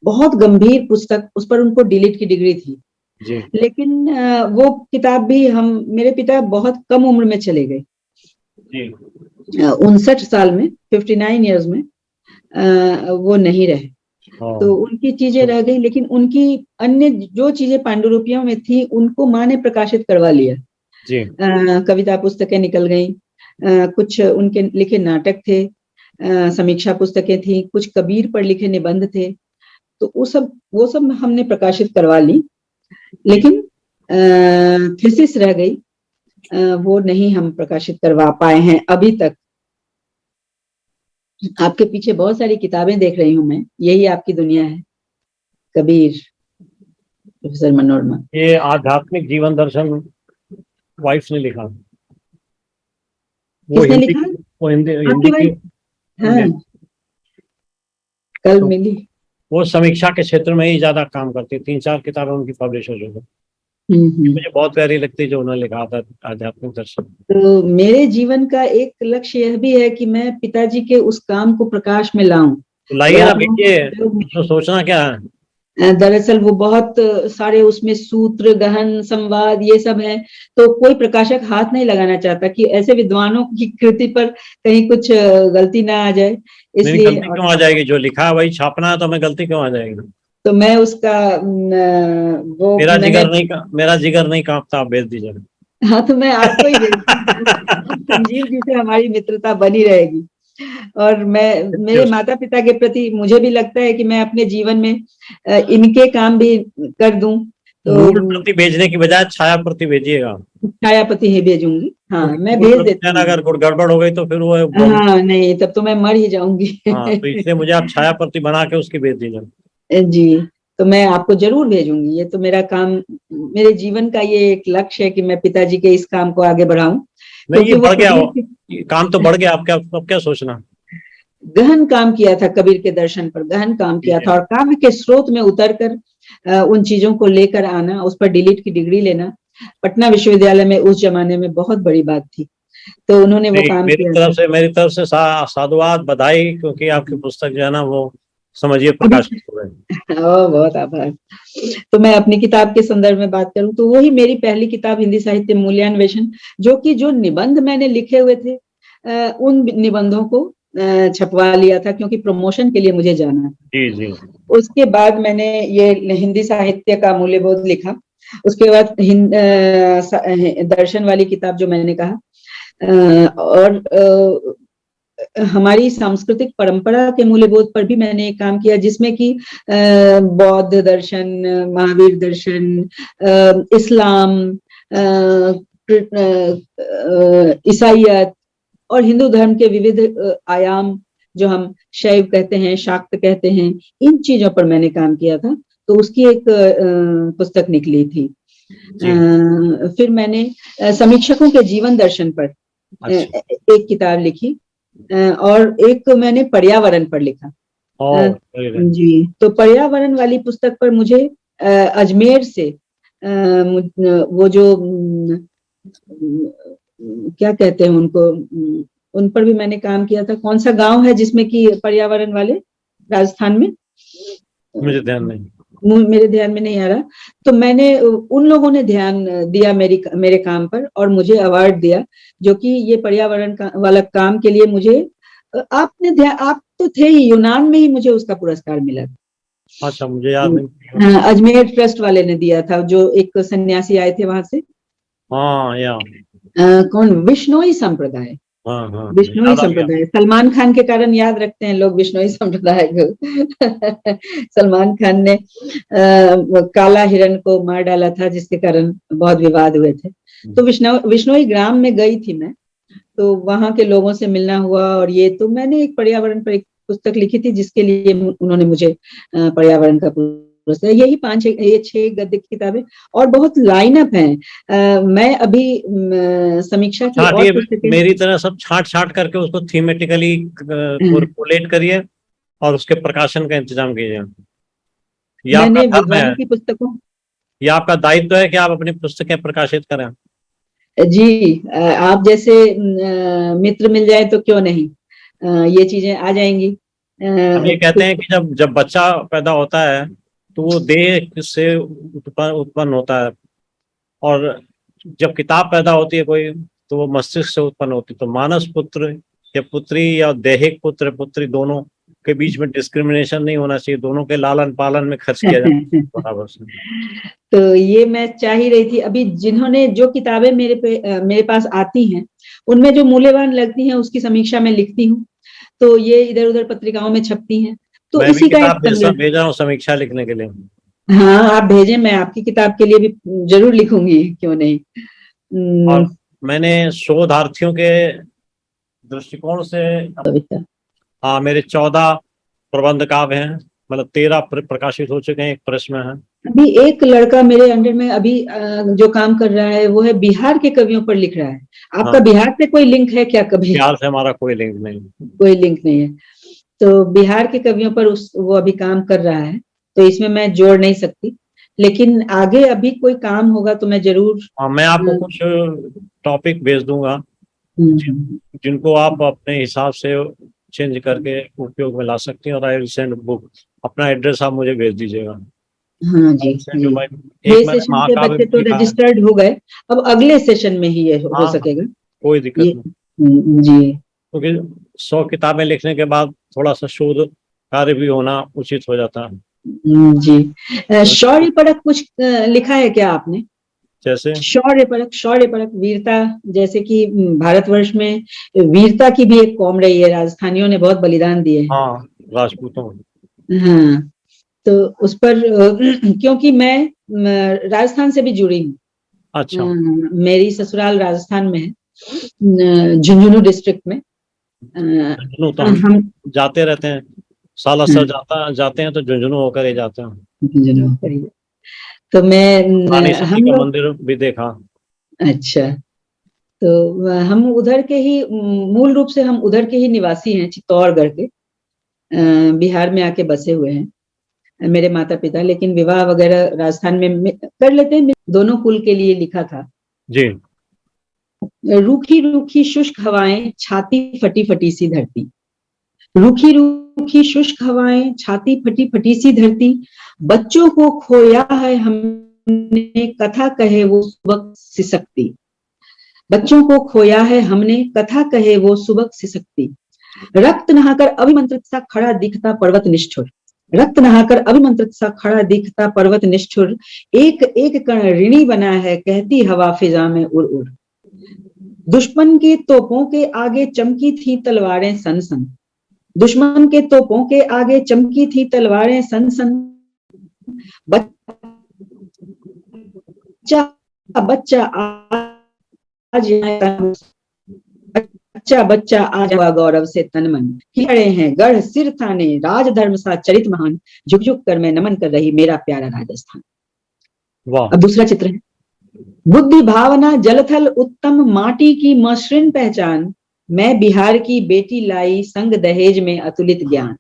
बहुत गंभीर पुस्तक, उस पर उनको डिलीट की डिग्री थी। जी लेकिन वो किताब भी मेरे पिता बहुत कम उम्र में चले गए, जी 59 साल में, 59 ईयर्स में वो नहीं रहे। हाँ तो उनकी चीजें रह गई, लेकिन उनकी अन्य जो चीजें पांडुलिपियों में थी उनको माँ ने प्रकाशित करवा लिया। जी कविता पुस्तकें निकल गई, कुछ उनके लिखे नाटक थे, समीक्षा पुस्तकें थी, कुछ कबीर पर लिखे निबंध थे। तो वो सब हमने प्रकाशित करवा ली, लेकिन थीसिस रह गई, वो नहीं हम प्रकाशित करवा पाए हैं अभी तक। आपके पीछे बहुत सारी किताबें देख रही हूँ मैं, यही आपकी दुनिया है, कबीर, प्रोफेसर मनोरमा। ये आध्यात्मिक जीवन दर्शन वाइफ ने लिखा, वो किसने हिंदी लिखा? वो हिंदी आपकी हिंदी की। वाइफ? हाँ, कल तो मिली। वो समीक्षा के क्षेत्र में ही ज्यादा काम करती, 3-4 किताबें उनकी पब्लिश हो चुकी। हम्म। मुझे बहुत प्यारी लगती जो उन्होंने लिखा था, आध्यात्मिक दर्शन। तो मेरे जीवन का एक लक्ष्य यह भी है कि मैं पिताजी के उस काम को प्रकाश में लाऊं। तो लाइए और ना, आप लोगों भेजिए, को सहयोग तो सोचना क्या है। दरअसल वो बहुत सारे उसमें सूत्र, गहन, संवाद, ये सब है। तो कोई प्रकाशक हाथ नहीं लगाना चाहता कि ऐसे विद्वानों की कृति पर कहीं कुछ गलती ना आ जाए, नहीं, इसलिए। गलती क्यों आ जाएगी? जो लिखा है वही छापना है, तो हमें गलती क्यों आ जाएगी? तो मैं उसका वो मैंने। मेरा जिगर नहीं कांपता, आप भेज दीजिए। हाँ, तो मैं आपको ही भेजती हूँ। संजीव जी से हमारी मित्रता बनी रहेगी। और मैं, मेरे माता पिता के प्रति मुझे भी लगता है कि मैं अपने जीवन में इनके काम भी कर दूं। मूल तो प्रति भेजने की बजाय छाया प्रति भेजिएगा। छायापति ही भेजूंगी। हाँ, मैं मूल भेज प्रति देती देना, हूँ। अगर गड़बड़ हो गई तो फिर वो प्रॉब्लम। हाँ नहीं, तब तो मैं मर ही जाऊंगी। हाँ, तो इसलिए मुझे आप छाया प्रति बना के उसकी भेज दीजिए। जी, तो मैं आपको जरूर भेजूंगी। ये तो मेरा काम, मेरे जीवन का ये एक लक्ष्य है कि मैं पिताजी के इस काम को आगे बढ़ाऊं, नहीं, ये क्योंकि वो बढ़ गया कबीर हो, ये काम तो बढ़ गया। आप क्या, अब क्या सोचना? गहन काम किया था, कबीर के दर्शन पर गहन काम किया ठीक है। था, और काव्य के स्रोत में उतरकर उन चीजों को लेकर आना, उस पर डीलिट की डिग्री लेना, पटना विश्वविद्यालय में उस जमाने में बहुत बड़ी बात थी। तो उन्होंने वो ठीक, काम मेरी किया तरफ था। से साधुवाद, बधाई, क्योंकि आपकी पुस्तक जो है ना वो समझिए अभी प्रकाशित हो गई। बहुत आभार। तो मैं अपनी किताब के संदर्भ में बात करूं तो वही मेरी पहली किताब, हिंदी साहित्य मूल्यांवेषण, जो निबंध मैंने लिखे हुए थे, उन निबंधों को छपवा लिया था, क्योंकि प्रमोशन के लिए मुझे जाना था। जी जी उसके बाद मैंने ये हिंदी साहित्य का मूल्यबोध लिखा। उसके बाद दर्शन वाली किताब जो मैंने कहा, और हमारी सांस्कृतिक परंपरा के मूल्यबोध पर भी मैंने एक काम किया, जिसमें कि बौद्ध दर्शन, महावीर दर्शन, इस्लाम, ईसाइयत और हिंदू धर्म के विविध आयाम, जो हम शैव कहते हैं, शाक्त कहते हैं, इन चीजों पर मैंने काम किया था। तो उसकी एक पुस्तक निकली थी। फिर मैंने समीक्षकों के जीवन दर्शन पर अच्छा। एक किताब लिखी, और एक मैंने पर्यावरण पर लिखा। जी, तो पर्यावरण वाली पुस्तक पर मुझे अजमेर से वो जो क्या कहते हैं उनको, उन पर भी मैंने काम किया था। कौन सा गांव है जिसमें कि पर्यावरण वाले, राजस्थान में? मुझे ध्यान नहीं। मेरे ध्यान में नहीं आ रहा। तो मैंने, उन लोगों ने ध्यान दिया मेरे काम पर और मुझे अवार्ड दिया, जो कि ये पर्यावरण वाला काम के लिए मुझे, आप तो थे ही, यूनान में ही मुझे उसका पुरस्कार मिला। अच्छा, मुझे याद नहीं। हाँ, अजमेर ट्रस्ट वाले ने दिया था, जो एक सन्यासी आए थे वहां से। हाँ, या कौन? विश्नोई संप्रदाय। हाँ हाँ, विश्नोई याद आ गया। संप्रदाय, सलमान खान के कारण याद रखते हैं लोग विश्नोई संप्रदाय को। सलमान खान ने काला हिरण को मार डाला था, जिसके कारण बहुत विवाद हुए थे। तो विश्नोई ग्राम में गई थी मैं, तो वहां के लोगों से मिलना हुआ, और ये तो मैंने एक पर्यावरण पर एक पुस्तक लिखी थी, जिसके लिए उन्होंने मुझे पर्यावरण का पुरस्कार। यही 6 गद्य की किताबें, और बहुत लाइनअप है। मैं अभी समीक्षा की और छाटिए, पुस्तकें। मेरी तरह सब छाट छाट करके उसको थीमेटिकली कोलेट करिए और उसके प्रकाशन का इंतजाम कीजिए। ये आपका मैंने धर्म है, विद्वानों की पुस्तकों। ये आपका दायित्व है कि आप अपनी पुस्तकें प्रकाशित करें। जी, आप जैसे मित्र मिल जाए तो क्यों नहीं, ये चीजें आ जाएंगी। हम ये कहते हैं कि जब जब बच्चा पैदा होता है तो वो देह से उत्पन्न होता है, और जब किताब पैदा होती है कोई, तो वो मस्तिष्क से उत्पन्न होती है। तो मानस पुत्र या पुत्री या दैहिक पुत्र पुत्री दोनों के बीच में डिस्क्रिमिनेशन नहीं होना चाहिए, दोनों के लालन पालन में खर्च किया जाए बराबर से। तो ये मैं चाह ही रही थी, अभी जिन्होंने जो किताबें मेरे पास आती हैं, उनमें जो मूल्यवान लगती हैं उसकी समीक्षा में लिखती हूँ, तो ये इधर उधर पत्रिकाओं में छपती हैं। तो मैं इसी भी का किताब एक भेज रहा हूँ समीक्षा लिखने के लिए। हाँ, आप भेजें, मैं आपकी किताब के लिए भी जरूर लिखूंगी, क्यों नहीं। और मैंने शोधार्थियों के दृष्टिकोण से हाँ, मेरे 14 प्रबंध काव्य हैं, मतलब 13 प्रकाशित हो चुके हैं, एक प्रेस में है। अभी एक लड़का मेरे अंडर में अभी जो काम कर रहा है वो है बिहार के कवियों पर लिख रहा है। आपका हाँ, बिहार से कोई लिंक है क्या? कभी बिहार से हमारा कोई लिंक नहीं। कोई लिंक नहीं है, तो बिहार के कवियों पर वो अभी काम कर रहा है, तो इसमें मैं जोड़ नहीं सकती, लेकिन आगे अभी कोई काम होगा तो मैं जरूर। हाँ, मैं आपको कुछ टॉपिक भेज दूंगा जिनको आप अपने हिसाब से चेंज करके उपयोग में ला सकती हैं, और आई विल सेंड बुक। अपना एड्रेस आप मुझे भेज दीजिएगा। हाँ जी, जी। एक ये मैंने सेशन के महाकाव्य बच्चे तो लिखा है। रजिस्टर्ड हो गए, अब अगले सेशन में ही ये हो हाँ, सकेगा कोई दिक्कत ये। नहीं, जी, क्योंकि 100 किताबें लिखने के बाद थोड़ा सा शोध कार्य भी होना उचित हो जाता है। जी। शौर्य परक कुछ लिखा है क्या आपने? जैसे शौर्य परक वीरता, जैसे कि भारतवर्ष में वीरता की भी एक कौम रही है, राजस्थानियों ने बहुत बलिदान दिए हैं। हाँ, राजपूतों। हाँ, तो उस पर क्योंकि मैं राजस्थान से भी जुड़ी हूँ। अच्छा, मेरी ससुराल राजस्थान में है, झुंझुनू डिस्ट्रिक्ट में। झुंझुनू तो हम हम जाते रहते हैं, सालासर जाते हैं, तो झुंझुनू होकर ही जाते हैं। झुंझुनू करीब, तो मैं रानी सती हम का लोग, मंदिर भी देखा। अच्छा, तो हम उधर के ही, मूल रूप से हम उधर के ही निवासी हैं, चित्तौड़गढ़ के। बिहार में आके बसे हुए हैं मेरे माता पिता, लेकिन विवाह वगैरह राजस्थान में कर लेते हैं। दोनों कुल के लिए लिखा था। जी। रूखी रूखी शुष्क हवाएं, छाती फटी फटी सी धरती। रूखी रूखी शुष्क हवाएं, छाती फटी फटी सी धरती। बच्चों को खोया है हमने, कथा कहे वो सुबह सिसकती। बच्चों को खोया है हमने, कथा कहे वो सुबह सिसकती। रक्त नहाकर अभिमंत्रित सा खड़ा दिखता पर्वत निष्ठुर। रक्त नहाकर अभिमंत्रित सा खड़ा दिखता पर्वत निष्ठुर। एक एक कण ऋणी बना है, कहती हवा फिजा में उड़ उड़। दुश्मन के तोपों के आगे चमकी थी तलवारें सन सन। दुश्मन के तोपों के आगे चमकी थी तलवारें सन सन। बच्चा बच्चा आज बच्चा बच्चा आज हुआ गौरव से तन मन। खिलड़े हैं गढ़ सिर थाने, राजधर्म सा चरित महान। झुक झुक कर मैं नमन कर रही मेरा प्यारा राजस्थान। वाह। अब दूसरा चित्र है। बुद्धि भावना जलथल उत्तम, माटी की मसृण पहचान। मैं बिहार की बेटी लाई, संग दहेज में अतुलित ज्ञान।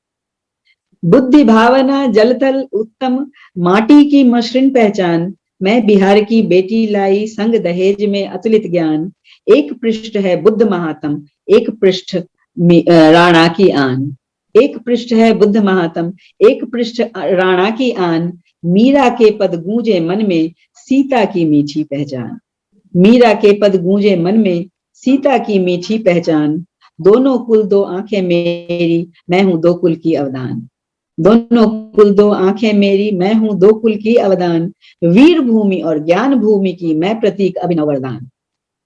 बुद्धि भावना जलथल उत्तम, माटी की मसृण पहचान। मैं बिहार की बेटी लाई, संग दहेज में अतुलित ज्ञान। एक पृष्ठ है बुद्ध महात्म, एक पृष्ठ राणा की आन। एक पृष्ठ है बुद्ध महात्म, एक पृष्ठ राणा की आन। मीरा के पद गूंजे मन में, सीता की मीठी पहचान। मीरा के पद गूंजे मन में, सीता की मीठी पहचान। दोनों कुल दो आंखें मेरी, मैं हूं दो कुल की अवदान। दोनों कुल दो आंखें मेरी, मैं हूं दो कुल की अवदान। वीर भूमि और ज्ञान भूमि की मैं प्रतीक अभिनव वरदान।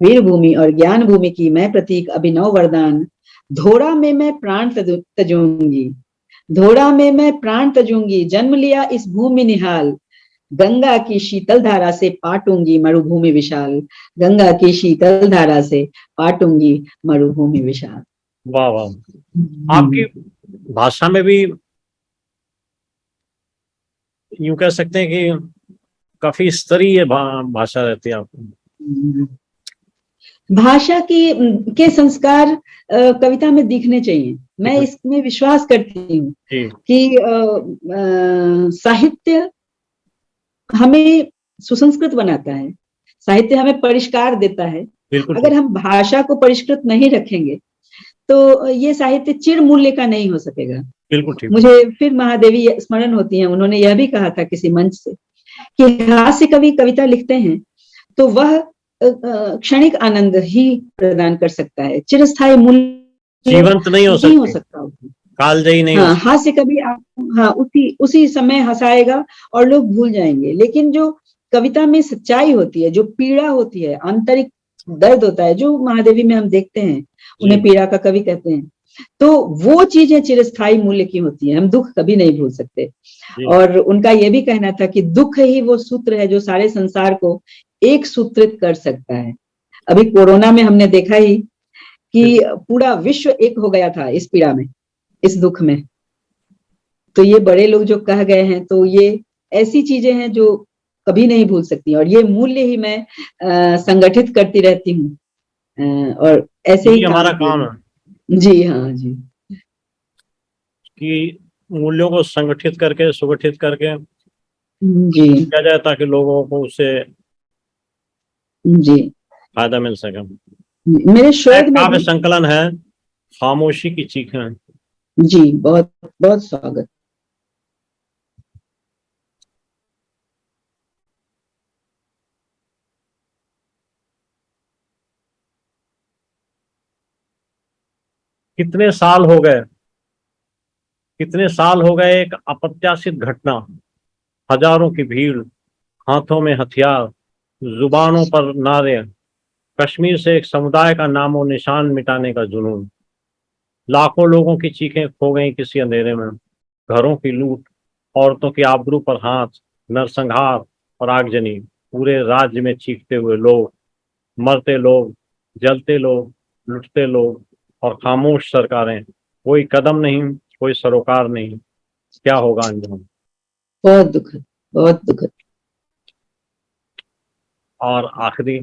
वीर भूमि और ज्ञान भूमि की मैं प्रतीक अभिनव वरदान। धोड़ा में मैं प्राण तजूंगी, धोड़ा में मैं प्राण तजूंगी। जन्म लिया इस भूमि निहाल, गंगा की शीतल धारा से पाटूंगी मरुभूमि विशाल। गंगा की शीतल धारा से पाटूंगी मरुभूमि विशाल। वाह वाह। आपकी भाषा में भी यूं कह सकते हैं कि काफी स्तरीय भाषा रहती है आपकी। भाषा के संस्कार कविता में दिखने चाहिए। मैं इसमें विश्वास करती हूँ कि साहित्य हमें सुसंस्कृत बनाता है, साहित्य हमें परिष्कार देता है। अगर हम भाषा को परिष्कृत नहीं रखेंगे तो ये साहित्य चिर मूल्य का नहीं हो सकेगा। बिल्कुल ठीक। मुझे फिर महादेवी स्मरण होती हैं, उन्होंने यह भी कहा था किसी मंच से कि हास्य कवि कविता लिखते हैं तो वह क्षणिक आनंद ही प्रदान कर सकता है, चिरस्थायी मूल्य जीवंत नहीं हो सकता। कालजयी नहीं हो हाँ, सकता। हास्य कवि आप, हाँ, उसी समय हंसाएगा और लोग भूल जाएंगे, लेकिन जो कविता में सच्चाई होती है, जो पीड़ा होती है, आंतरिक दर्द होता है, जो महादेवी में हम देखते हैं, उन्हें पीड़ा का कवि कहते हैं, तो वो चीजें चिरस्थायी मूल्य की होती है, हम दुख कभी नहीं भूल सकते। और उनका यह भी कहना था कि दुख ही वो सूत्र है जो सारे संसार को एक सूत्रित कर सकता है। अभी कोरोना में हमने देखा ही कि पूरा विश्व एक हो गया था इस पीड़ा में, इस दुख में। तो ये बड़े लोग जो कह गए हैं, तो ये ऐसी चीजें हैं जो कभी नहीं भूल सकती, और ये मूल्य ही मैं संगठित करती रहती हूँ, और ऐसे ही हमारा काम है। जी हाँ जी, कि मूल्यों को संगठित करके, सुगठित करके जी किया जाए ताकि लोगों को उससे जी फायदा मिल सके। मेरे शोध में काव्य भी संकलन है खामोशी की चीखें। जी, बहुत बहुत स्वागत। कितने साल हो गए, कितने साल हो गए एक अप्रत्याशित घटना, हजारों की भीड़, हाथों में हथियार, जुबानों पर नारे, कश्मीर से एक समुदाय का नामो निशान मिटाने का जुनून। लाखों लोगों की चीखें खो गई किसी अंधेरे में, घरों की लूट, औरतों की आबरू पर हाथ, नरसंहार और आगजनी। पूरे राज्य में चीखते हुए लोग, मरते लोग, जलते लोग, लुटते लोग और खामोश सरकारें। कोई कदम नहीं, कोई सरोकार नहीं। क्या होगा अंजाम? बहुत दुखद, बहुत दुखद। और आखिरी,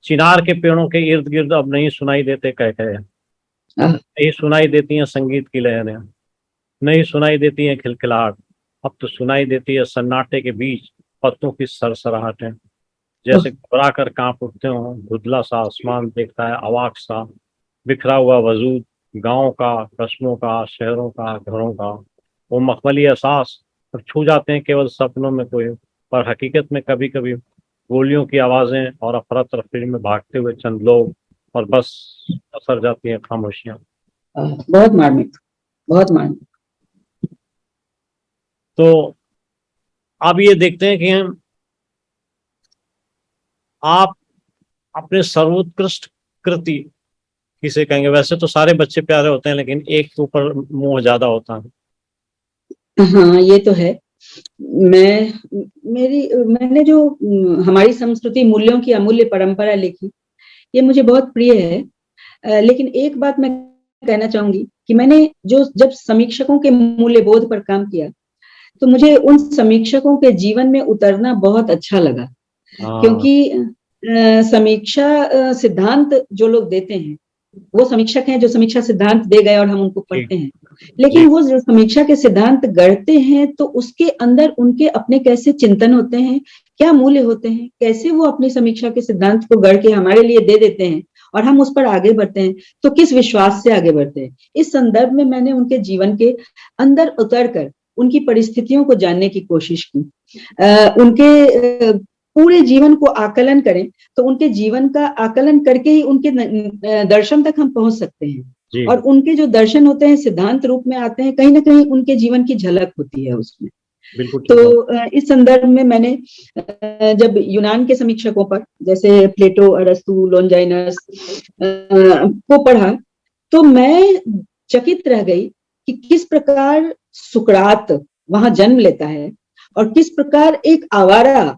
चिनार के पेड़ों के इर्द गिर्द अब नहीं सुनाई देते कह कहे, नहीं सुनाई देती हैं संगीत की लहरें, नहीं सुनाई देती हैं खिलखिलाहट। अब तो सुनाई देती है सन्नाटे के बीच पत्तों की सरसराहटें। जैसे घबरा कर कांप उठते हो, धुंधला सा आसमान देखता है अवाक सा, बिखरा हुआ वजूद, गांव का, कस्बों का, शहरों का, घरों का। वो मखमली एहसास और छू जाते हैं केवल सपनों में कोई, पर हकीकत में कभी कभी गोलियों की आवाजें और अफरा तफरी में भागते हुए चंद लोग, और बस असर जाती हैं खामोशियां। बहुत मार्मिक, बहुत मार्मिक। तो अब ये देखते हैं कि आप अपने सर्वोत्कृष्ट कृति किसे कहेंगे? वैसे तो सारे बच्चे प्यारे होते हैं, लेकिन एक के ऊपर मोह ज्यादा होता है। हाँ, ये तो है। मैंने जो हमारी संस्कृति मूल्यों की अमूल्य परंपरा लिखी, ये मुझे बहुत प्रिय है। लेकिन एक बात मैं कहना चाहूंगी कि मैंने जब समीक्षकों के मूल्य बोध पर काम किया, तो मुझे उन समीक्षकों के जीवन में उतरना बहुत अच्छा लगा। क्योंकि समीक्षा सिद्धांत जो लोग देते हैं, वो समीक्षक हैं जो समीक्षा सिद्धांत दे गए और हम उनको पढ़ते हैं, लेकिन वो जो समीक्षा के सिद्धांत गढ़ते हैं, तो उसके अंदर उनके अपने कैसे चिंतन होते हैं, क्या मूल्य होते हैं, कैसे वो अपनी समीक्षा के सिद्धांत को गढ़ के हमारे लिए दे देते हैं और हम उस पर आगे बढ़ते हैं, तो किस विश्वास से आगे बढ़ते हैं। इस संदर्भ में मैंने उनके जीवन के अंदर उतर कर उनकी परिस्थितियों को जानने की कोशिश की। उनके पूरे जीवन को आकलन करें तो उनके जीवन का आकलन करके ही उनके दर्शन तक हम पहुंच सकते हैं, और उनके जो दर्शन होते हैं सिद्धांत रूप में आते हैं, कहीं ना कहीं उनके जीवन की झलक होती है उसमें। तो इस संदर्भ में मैंने जब यूनान के समीक्षकों पर, जैसे प्लेटो, अरस्तु, लोनजाइनस को पढ़ा, तो मैं चकित रह गई कि किस प्रकार सुकरात वहां जन्म लेता है और किस प्रकार एक आवारा,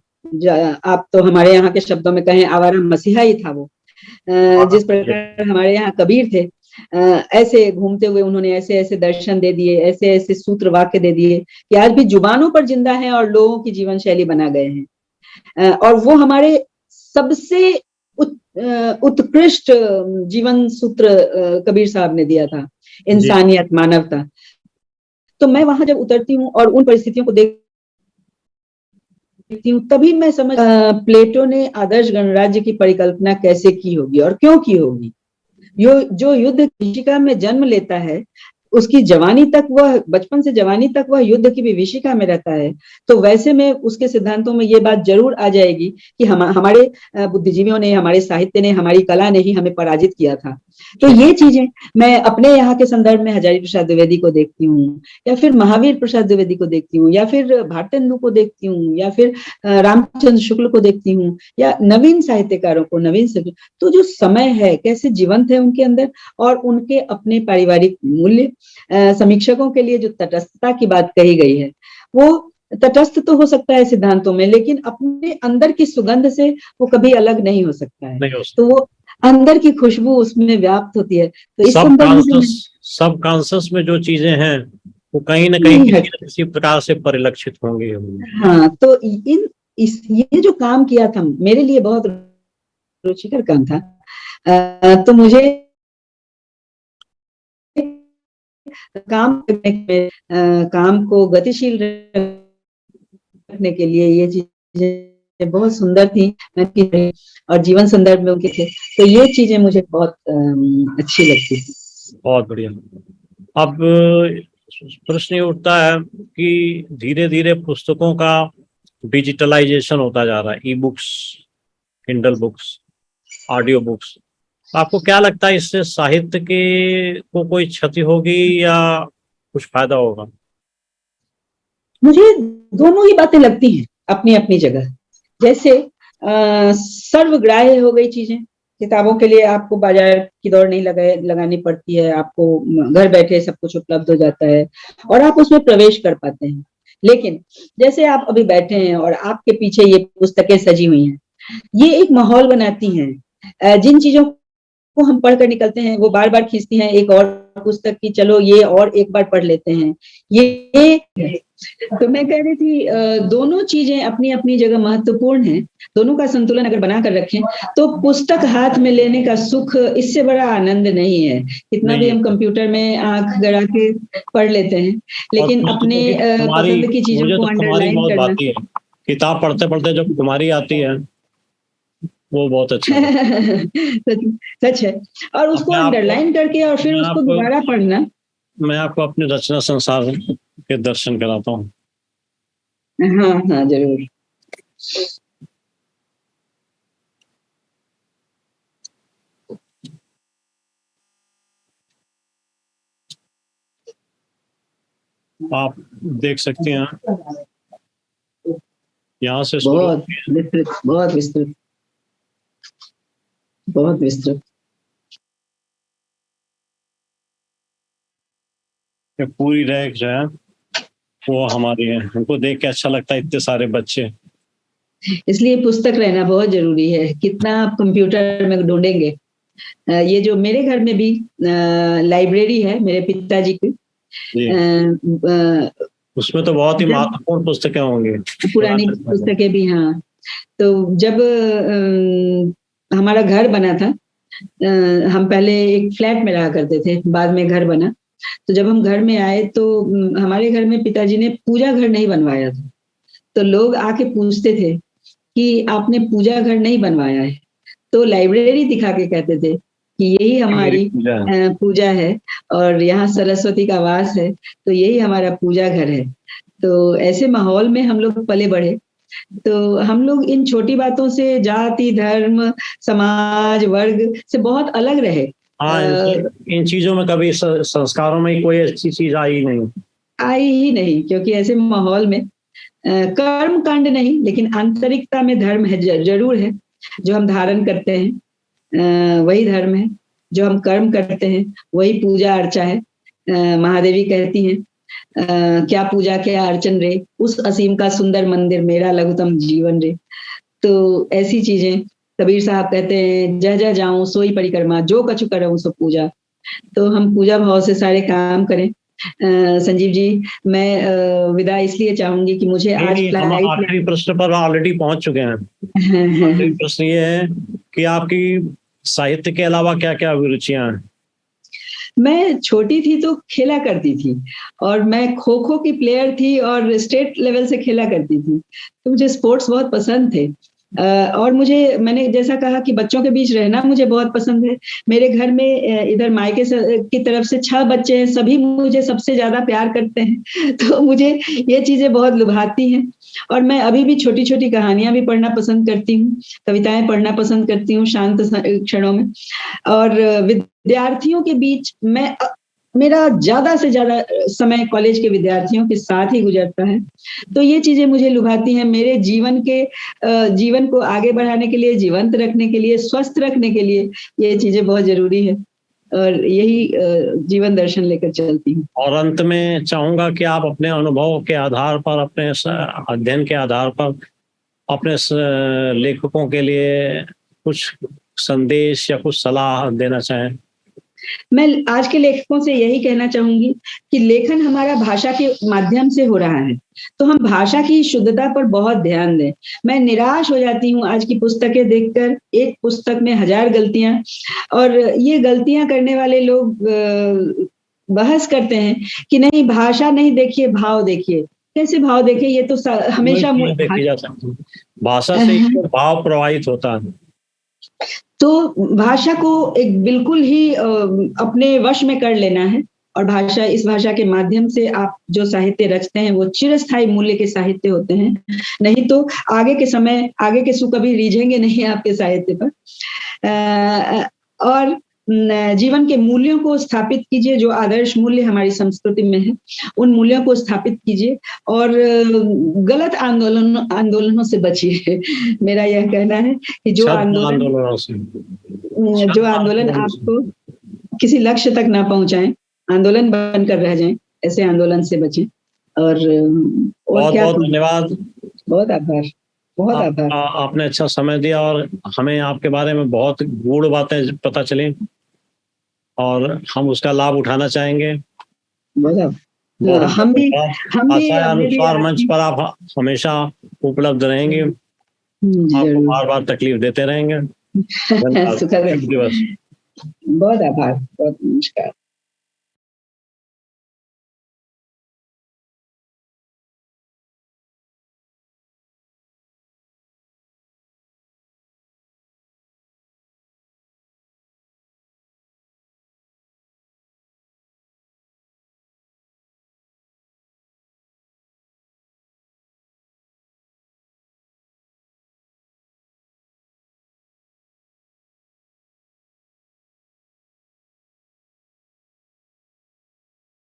आप तो हमारे यहाँ के शब्दों में कहें आवारा मसीहा ही था वो, जिस प्रकार हमारे यहाँ कबीर थे, ऐसे घूमते हुए उन्होंने ऐसे ऐसे दर्शन दे दिए, ऐसे ऐसे सूत्र वाक्य दे दिए कि आज भी जुबानों पर जिंदा हैं और लोगों की जीवन शैली बना गए हैं। और वो हमारे सबसे उत्कृष्ट जीवन सूत्र कबीर साहब ने दिया था, इंसानियत, मानवता। तो मैं वहां जब उतरती हूँ और उन परिस्थितियों को देखती हूँ, तभी मैं समझ प्लेटो ने आदर्श गणराज्य की परिकल्पना कैसे की होगी और क्यों की होगी। जो युद्ध ऋषिका में जन्म लेता है, उसकी जवानी तक, वह बचपन से जवानी तक वह युद्ध की विभीषिका में रहता है, तो वैसे में उसके सिद्धांतों में ये बात जरूर आ जाएगी कि हमारे बुद्धिजीवियों ने, हमारे साहित्य ने, हमारी कला ने ही हमें पराजित किया था। तो ये चीजें मैं अपने यहाँ के संदर्भ में हजारी प्रसाद द्विवेदी को देखती हूँ, या फिर महावीर प्रसाद द्विवेदी को देखती हूँ, या फिर भारतेंदु को देखती हूँ, या फिर रामचंद्र शुक्ल को देखती हूँ, या नवीन साहित्यकारों को, तो जो समय है कैसे जीवंत है उनके अंदर, और उनके अपने पारिवारिक मूल्य, समीक्षकों के लिए जो तटस्थता की बात कही गई है, वो तटस्थ तो हो सकता है सिद्धांतों में, लेकिन अपने अंदर की सुगंध से वो कभी अलग नहीं हो सकता है। तो वो अंदर की खुशबू उसमें व्याप्त होती है। तो इस सब कॉन्शस में जो चीजें हैं वो कहीं ना कहीं किसी न किसी प्रकार से परिलक्षित होंगी। हाँ, तो ये जो काम किया था मेरे लिए बहुत रुचिकर काम था। तो मुझे काम को गतिशील रखने के लिए ये चीजें बहुत सुंदर थी, और जीवन संदर्भ में उनके थे, तो ये चीजें मुझे बहुत अच्छी लगती थी। बहुत बढ़िया। अब प्रश्न उठता है कि धीरे धीरे पुस्तकों का डिजिटलाइजेशन होता जा रहा है, e books, Kindle books, audio books. आपको क्या लगता है, इससे साहित्य के को कोई क्षति होगी या कुछ फायदा होगा? मुझे दोनों ही बातें लगती हैं अपनी अपनी जगह। जैसे सर्वग्राह्य हो गई चीजें, किताबों के लिए आपको बाजार की दौड़ नहीं लगानी पड़ती है, आपको घर बैठे सब कुछ उपलब्ध हो जाता है और आप उसमें प्रवेश कर पाते हैं। लेकिन जैसे आप अभी बैठे हैं और आपके पीछे ये पुस्तकें सजी हुई हैं, ये एक माहौल बनाती हैं। जिन चीजों को हम पढ़कर निकलते हैं वो बार बार खींचती हैं एक और पुस्तक की, चलो ये और एक बार पढ़ लेते हैं। ये तो मैं कह रही थी दोनों चीजें अपनी अपनी जगह महत्वपूर्ण हैं। दोनों का संतुलन अगर बना कर रखें तो पुस्तक हाथ में लेने का सुख इससे बड़ा आनंद नहीं है। कितना भी हम कंप्यूटर में आंख गड़ा के पढ़ लेते हैं, लेकिन अपने पसंद की चीजों को अंडरलाइन करना। किताब पढ़ते पढ़ते जब तुम्हारी आती है वो बहुत अच्छा है। सच है। और उसको अंडरलाइन करके और फिर उसको दोबारा पढ़ना। मैं आपको अपने रचना संसार के दर्शन कराता हूँ। हाँ हाँ जरूर। आप देख सकते हैं यहाँ से बहुत विस्तृत, बहुत विस्तृत, बहुत विस्तृत। पूरी रैक जो है वो हमारी है। हमको देख के अच्छा लगता है, इतने सारे बच्चे। इसलिए पुस्तक रहना बहुत जरूरी है। कितना आप कंप्यूटर में ढूंढेंगे। ये जो मेरे घर में भी लाइब्रेरी है मेरे पिताजी की, उसमें तो बहुत ही महत्वपूर्ण पुस्तकें होंगी, पुरानी पुस्तकें भी। हाँ, तो जब हमारा घर बना था, हम पहले एक फ्लैट में रहा करते थे, बाद में घर बना। तो जब हम घर में आए तो हमारे घर में पिताजी ने पूजा घर नहीं बनवाया था। तो लोग आके पूछते थे कि आपने पूजा घर नहीं बनवाया है, तो लाइब्रेरी दिखा के कहते थे कि यही हमारी पूजा है और यहाँ सरस्वती का वास है, तो यही हमारा पूजा घर है। तो ऐसे माहौल में हम लोग पले बढ़े। तो हम लोग इन छोटी बातों से, जाति, धर्म, समाज, वर्ग से बहुत अलग रहे। हाँ, इन चीजों में कभी संस्कारों में कोई अच्छी चीज आई ही नहीं, क्योंकि ऐसे माहौल में कर्म कांड नहीं, लेकिन आंतरिकता में धर्म है, जरूर है। जो हम धारण करते हैं वही धर्म है, जो हम कर्म करते हैं वही पूजा अर्चा है। महादेवी कहती हैं क्या पूजा क्या अर्चन रे, उस असीम का सुंदर मंदिर मेरा लघुतम जीवन रे। तो ऐसी चीजें, कबीर साहब कहते हैं जह जह जाऊं सोई परिक्रमा, जो कछु करूं सो पूजा। तो हम पूजा भाव से सारे काम करें। संजीव जी, मैं विदा इसलिए चाहूंगी कि मुझे आज आखिरी प्रश्न पर ऑलरेडी पहुंच चुके हैं। आखिरी प्रश्न ये है कि आपकी साहित्य के अलावा क्या क्या अभिरुचियां हैं? मैं छोटी थी तो खेला करती थी, और मैं खो खो की प्लेयर थी और स्टेट लेवल से खेला करती थी। तो मुझे स्पोर्ट्स बहुत पसंद थे। और मैंने जैसा कहा कि बच्चों के बीच रहना मुझे बहुत पसंद है। मेरे घर में इधर मायके की तरफ से 6 बच्चे हैं, सभी मुझे सबसे ज़्यादा प्यार करते हैं। तो मुझे ये चीज़ें बहुत लुभाती हैं और मैं अभी भी छोटी-छोटी कहानियाँ भी पढ़ना पसंद करती हूँ, कविताएँ पढ़ना पसंद करती हूँ शांत क्षणों में। और विद्यार्थियों के बीच मेरा ज़्यादा से ज़्यादा समय कॉलेज के विद्यार्थियों के साथ ही गुज़रता है। तो ये चीज़ें मुझे लुभाती हैं, मेरे जीवन को आगे बढ़ाने के लिए, जीवंत रखने के लिए, स्वस्थ रखने के लिए ये चीज़ें बहुत ज़रूरी है और यही जीवन दर्शन लेकर चलती हूँ। और अंत में चाहूँगा कि आप अपने अनुभव के आधार पर, अपने अध्ययन के आधार पर अपने लेखकों के लिए कुछ संदेश या कुछ सलाह देना चाहें। मैं आज के लेखकों से यही कहना चाहूँगी कि लेखन हमारा भाषा के माध्यम से हो रहा है, तो हम भाषा की शुद्धता पर बहुत ध्यान दें। मैं निराश हो जाती हूँ आज की पुस्तकें देखकर, एक पुस्तक में 1000 गलतियाँ और ये गलतियाँ करने वाले लोग बहस करते हैं कि नहीं भाषा नहीं देखिए, भाव देखिए। कैसे भाव देखिए? ये तो हमेशा देखी जा सकती है। भाषा से ही भाव प्रवाहित होता है। तो भाषा को एक बिल्कुल ही अपने वश में कर लेना है और इस भाषा के माध्यम से आप जो साहित्य रचते हैं वो चिरस्थायी मूल्य के साहित्य होते हैं। नहीं तो आगे के सुख कभी रीझेंगे नहीं आपके साहित्य पर। और जीवन के मूल्यों को स्थापित कीजिए, जो आदर्श मूल्य हमारी संस्कृति में है, उन मूल्यों को स्थापित कीजिए और गलत आंदोलनों से बचिए। मेरा यह कहना है कि जो आंदोलन आपको किसी लक्ष्य तक ना पहुंचाएं, आंदोलन बनकर रह जाएं, ऐसे आंदोलन से बचें। और बहुत धन्यवाद। बहुत आभार। आपने अच्छा समय दिया और हमें आपके बारे में बहुत गूढ़ बातें पता चली और हम उसका लाभ उठाना चाहेंगे। हम भी अनुस्वार मंच पर आप हमेशा उपलब्ध रहेंगे, आपको बार-बार तकलीफ देते रहेंगे। बहुत आभार, बहुत नमस्कार।